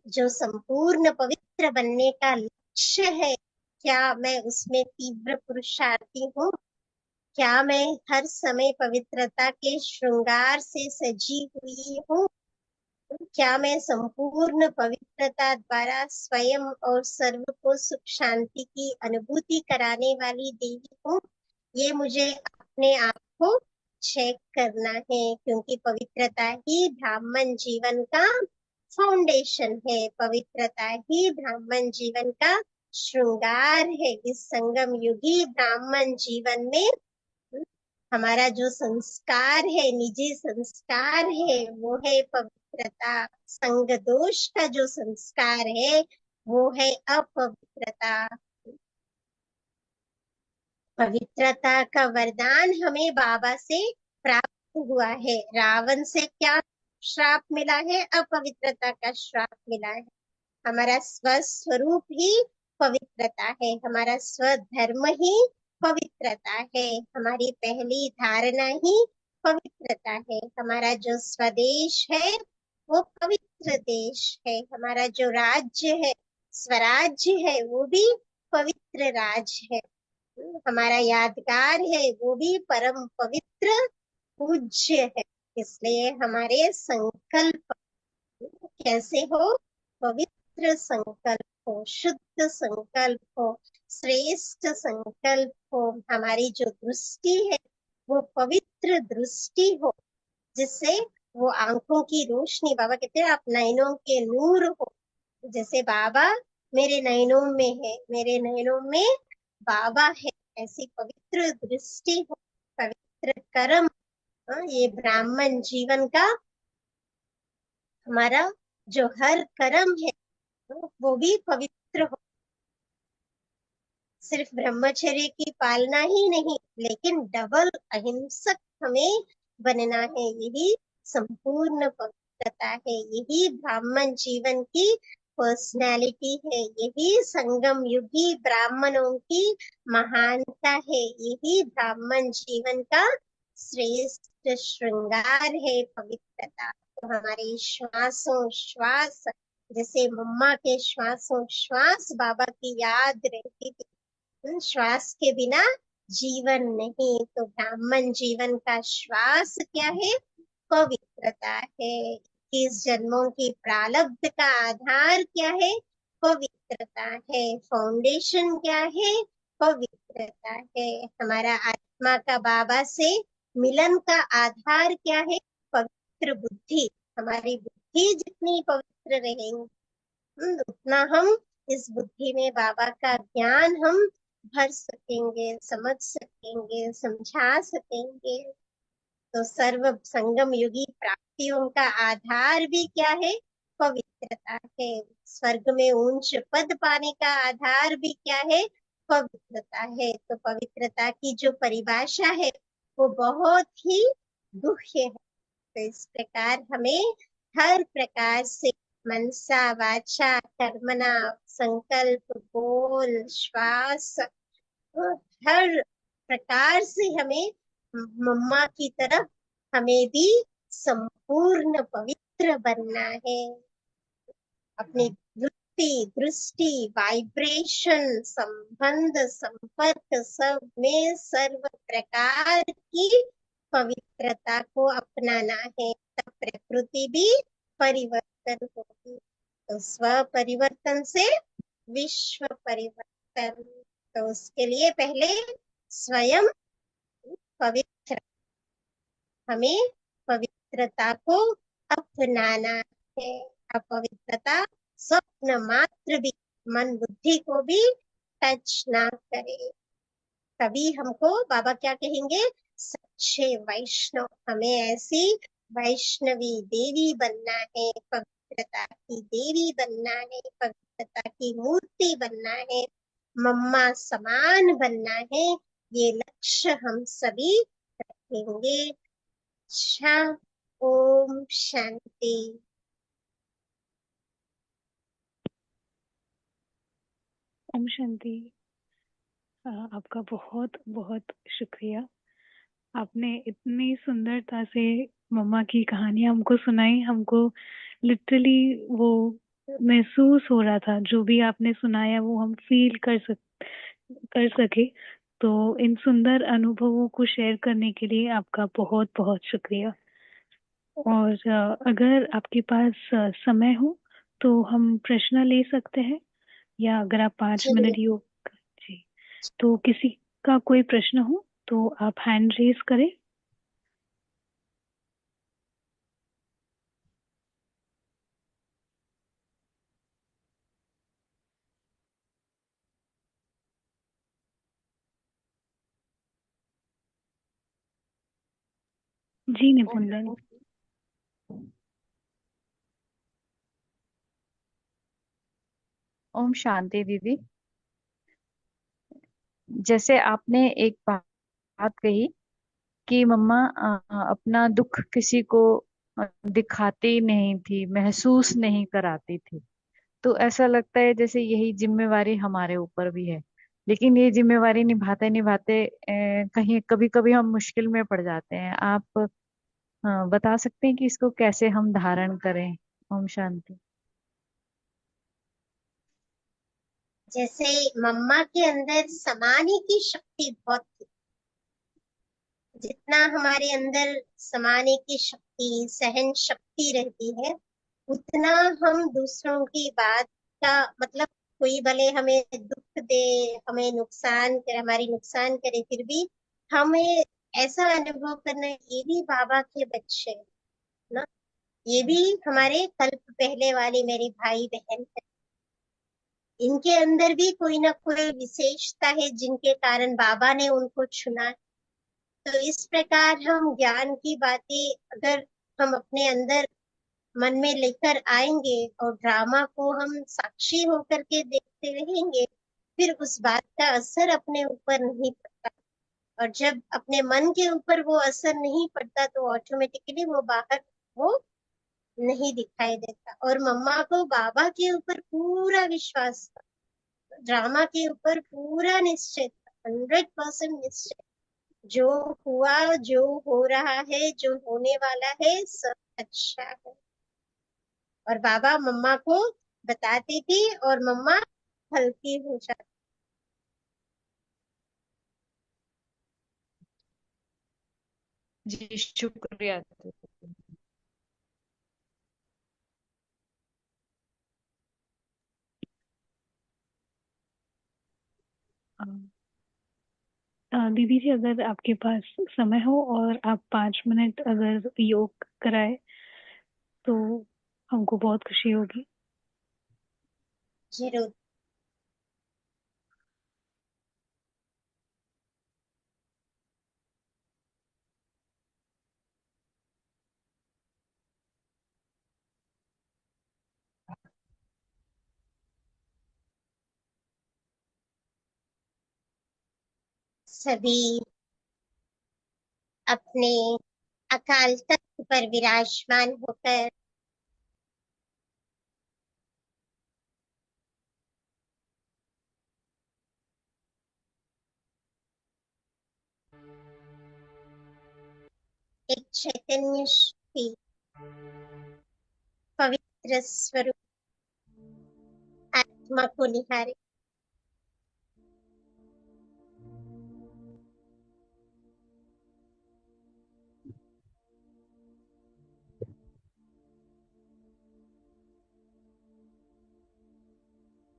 जो संपूर्ण पवित्र बनने का लक्ष्य है, क्या मैं उसमें तीव्र पुरुषार्थी हूँ? क्या मैं हर समय पवित्रता के श्रृंगार से सजी हुई हूँ? क्या मैं संपूर्ण पवित्रता द्वारा स्वयं और सर्व को सुख शांति की अनुभूति कराने वाली देवी हूँ? ये मुझे अपने आप को चेक करना है, क्योंकि पवित्रता ही ब्राह्मण जीवन का फाउंडेशन है। पवित्रता ही ब्राह्मण जीवन का श्रृंगार है। इस संगम युगी ब्राह्मण जीवन में हमारा जो संस्कार है, निजी संस्कार है, वो है पवित्रता। संग दोष का जो संस्कार है वो है अपवित्रता। पवित्रता का वरदान हमें बाबा से प्राप्त हुआ है। रावण से क्या श्राप मिला है? अपवित्रता का श्राप मिला है। हमारा स्वस्वरूप ही पवित्रता है, हमारा स्वधर्म ही पवित्रता है, हमारी पहली धारणा ही पवित्रता है। हमारा जो स्वदेश है वो पवित्र देश है। हमारा जो राज्य है, स्वराज्य है, वो भी पवित्र राज है। हमारा यादगार है वो भी परम पवित्र पूज्य है। इसलिए हमारे संकल्प कैसे हो? पवित्र संकल्प हो, शुद्ध संकल्प हो, श्रेष्ठ संकल्प हो। हमारी जो दृष्टि है वो पवित्र दृष्टि हो, जिससे वो आंखों की रोशनी, बाबा कहते हैं आप नयनों के नूर हो। जैसे बाबा मेरे नयनों में है, मेरे नयनों में बाबा है, ऐसी पवित्र दृष्टि हो, पवित्र कर्म। ये ब्राह्मण जीवन का हमारा जो हर कर्म है वो भी पवित्र हो। सिर्फ ब्रह्मचर्य की पालना ही नहीं, लेकिन डबल अहिंसक हमें बनना है। यही संपूर्ण पवित्रता है, यही ब्राह्मण जीवन की पर्सनैलिटी है, यही संगम युगी ब्राह्मणों की महानता है, यही ब्राह्मण जीवन का श्रेष्ठ श्रृंगार है, पवित्रता। तो हमारे श्वासों श्वास, जैसे मम्मा के श्वासों श्वास बाबा की याद रहती थी, श्वास के बिना जीवन नहीं। तो ब्राह्मण जीवन का श्वास क्या है? पवित्रता है। 21 जन्मों की प्रारब्ध का आधार क्या है? पवित्रता है। फाउंडेशन क्या है? पवित्रता है। हमारा आत्मा का बाबा से मिलन का आधार क्या है? पवित्र बुद्धि। हमारी बुद्धि जितनी पवित्र रहेंगी, उतना हम इस बुद्धि में बाबा का ज्ञान हम भर सकेंगे, समझ सकेंगे, समझा सकेंगे। तो सर्व संगम युगी प्राप्तियों का आधार भी क्या है? पवित्रता है। स्वर्ग में ऊंच पद पाने का आधार भी क्या है? पवित्रता है। तो पवित्रता की जो परिभाषा है वो बहुत ही गुह्य है। तो इस प्रकार हमें हर प्रकार से मनसा वाचा कर्मणा, संकल्प, बोल, श्वास, हर प्रकार से हमें मम्मा की तरफ हमें भी संपूर्ण पवित्र बनना है। अपनी वृत्ति, दृष्टि, वाइब्रेशन, संबंध, संपर्क, सब में सर्व प्रकार की पवित्रता को अपनाना है। तब प्रकृति भी परिवर्तन होगी। तो स्व परिवर्तन से विश्व परिवर्तन। तो उसके लिए पहले स्वयं पवित्र, हमें पवित्रता को अपनाना है। अपवित्रता स्वप्न मात्र भी मन बुद्धि को भी टच ना करे। तभी हमको बाबा क्या कहेंगे? सच्चे वैष्णव। हमें ऐसी वैष्णवी देवी बनना है, पवित्रता की देवी बनना है, पवित्रता की मूर्ति बनना है, मम्मा समान बनना है। ये लक्ष्य हम सभी रखेंगे। अच्छा, ओम शांति। ओम शांति। आपका बहुत बहुत शुक्रिया। आपने इतनी सुंदरता से मम्मा की कहानियां हमको सुनाई। हमको लिटरली वो महसूस हो रहा था, जो भी आपने सुनाया वो हम फील कर सके। तो इन सुंदर अनुभवों को शेयर करने के लिए आपका बहुत बहुत शुक्रिया। और अगर आपके पास समय हो तो हम प्रश्न ले सकते हैं, या अगर आप 5 मिनट योग। जी, तो किसी का कोई प्रश्न हो तो आप हैंड रेज करें। जी निपुण। ओम शांति दीदी। जैसे आपने एक बात कही कि मम्मा अपना दुख किसी को दिखाती नहीं थी, महसूस नहीं कराती थी। तो ऐसा लगता है जैसे यही जिम्मेवारी हमारे ऊपर भी है। लेकिन ये जिम्मेवारी निभाते निभाते कहीं कभी कभी हम मुश्किल में पड़ जाते हैं। आप बता सकते हैं कि इसको कैसे हम धारण करें? ओम शांति। जैसे मम्मा के अंदर समाने की शक्ति बहुत थी। जितना हमारे अंदर समाने की शक्ति, सहन शक्ति रहती है, उतना हम दूसरों की बात का मतलब, कोई भले हमें दुख दे, हमें नुकसान करे, हमारी नुकसान करे, फिर भी हमें ऐसा अनुभव करना ये भी बाबा के बच्चे हैं ना। ये भी हमारे कल्प पहले वाले मेरे भाई बहन है। इनके अंदर भी कोई ना कोई विशेषता है जिनके कारण बाबा ने उनको चुना। तो इस प्रकार हम ज्ञान की बातें अगर हम अपने अंदर मन में लेकर आएंगे और ड्रामा को हम साक्षी होकर के देखते रहेंगे, फिर उस बात का असर अपने ऊपर नहीं पड़ता। और जब अपने मन के ऊपर वो असर नहीं पड़ता तो ऑटोमेटिकली वो बाहर वो नहीं दिखाई देता। और मम्मा को बाबा के ऊपर पूरा विश्वास था, ड्रामा के ऊपर पूरा निश्चय था, 100% निश्चय। जो हुआ, जो हो रहा है, जो होने वाला है, सब अच्छा है। और बाबा मम्मा को बताती थी और मम्मा हल्की हो जाती। जी शुक्रिया। अ, दीदी जी, अगर आपके पास समय हो और आप 5 मिनट अगर योग कराए तो हमको बहुत खुशी होगी। जरूर। सभी अपने अकाल तख्त पर विराजमान होकर एक चैतन्य शक्ति, पवित्र स्वरूप आत्मा को निहारे।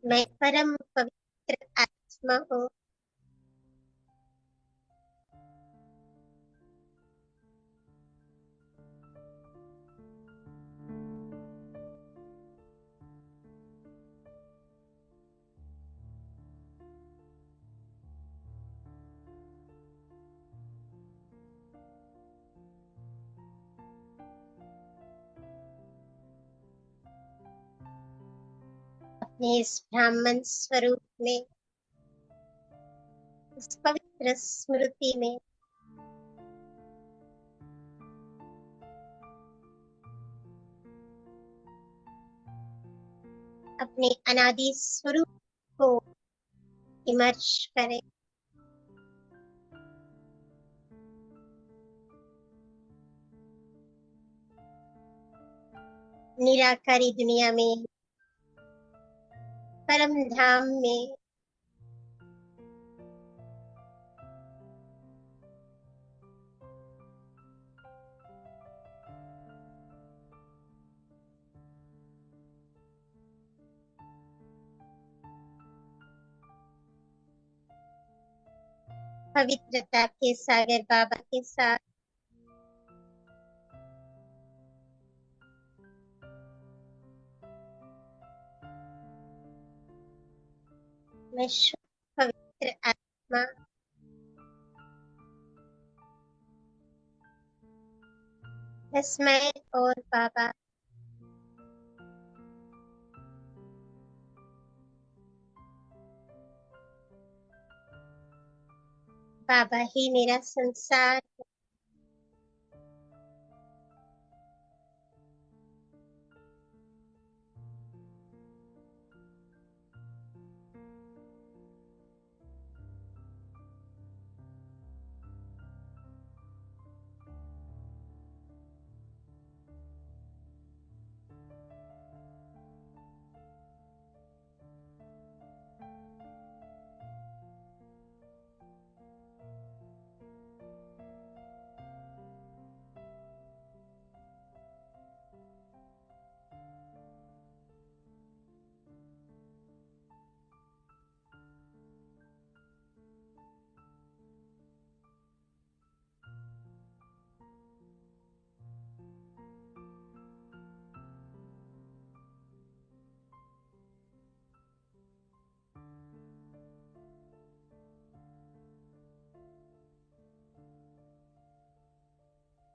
मैं परम पवित्र आत्मा हूँ। अपने इस ब्राह्मण स्वरूप में, इस पवित्र स्मृति में अपने अनादि स्वरूप को इमर्ज करें। निराकारी दुनिया में, परम धाम में पवित्रता के सागर बाबा के साथ मैं शुद्ध पवित्र आत्मा बस मैं और बाबा बाबा ही मेरा संसार।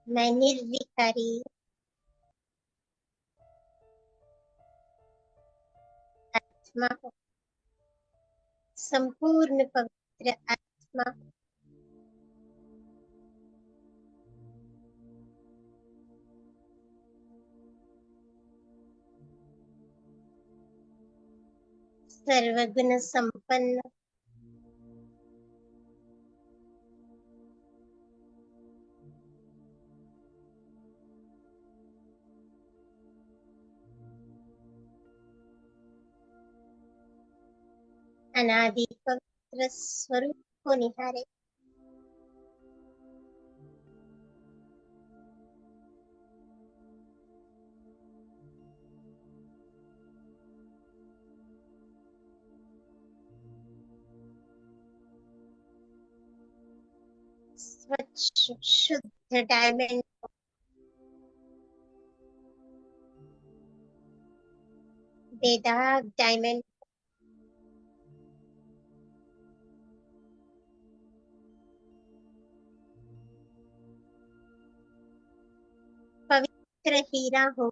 मैं निर्विकारी आत्मा हूँ, संपूर्ण पवित्र आत्मा। सर्वगुण संपन्न, अनादि पवित्र स्वरूप को निहारे। स्वच्छ शुद्ध डायमंड, बेदाग डायमंड, पवित्र हीरा हो,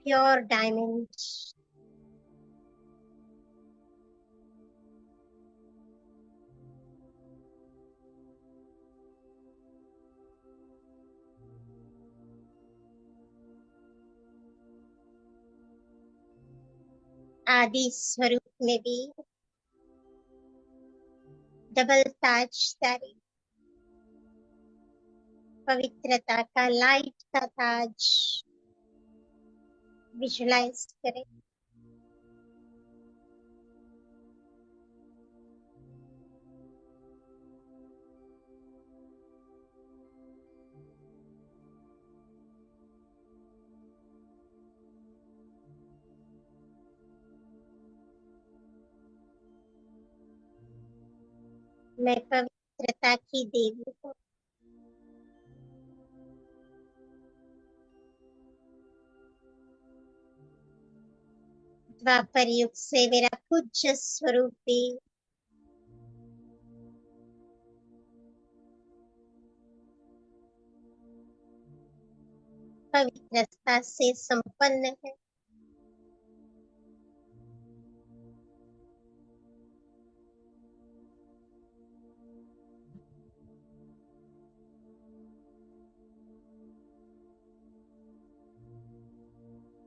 प्योर डायमंड, आदि स्वरूप में भी डबल ताजदारी, पवित्रता का लाइट का ताज विजुलाइज करें। मैं पवित्रता की देवी हूँ। द्वापर युग से मेरा पूज्य स्वरूप भी पवित्रता से संपन्न है।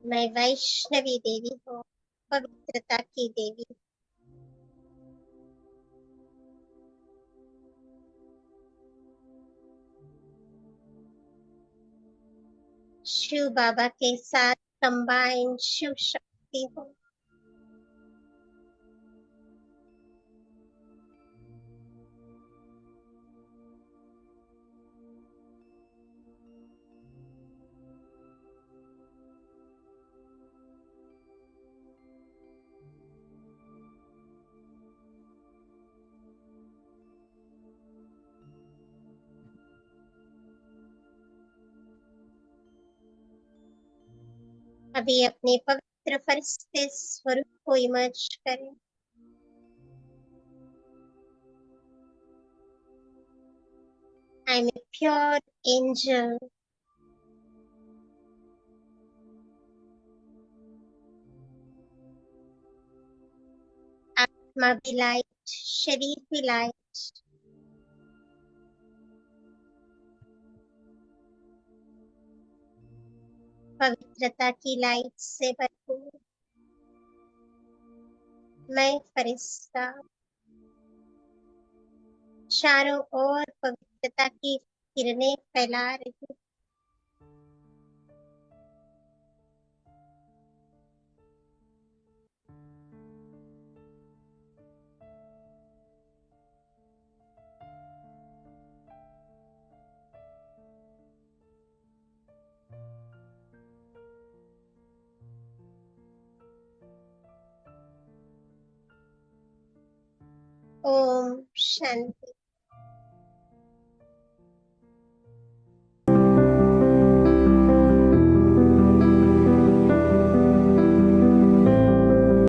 मैं वैष्णवी देवी हूँ, पवित्रता की देवी। शिव बाबा के साथ कंबाइंड शिव शक्ति हूँ। अभी अपने पवित्र फरिश्ते स्वरूप को इमर्ज करें। I am a pure angel. आत्मा भी लाइट, शरीर भी लाइट, पवित्रता की लाइट से भरपूर। मैं फरिश्ता चारों ओर पवित्रता की किरणें फैला रही हूँ। ओम शांति।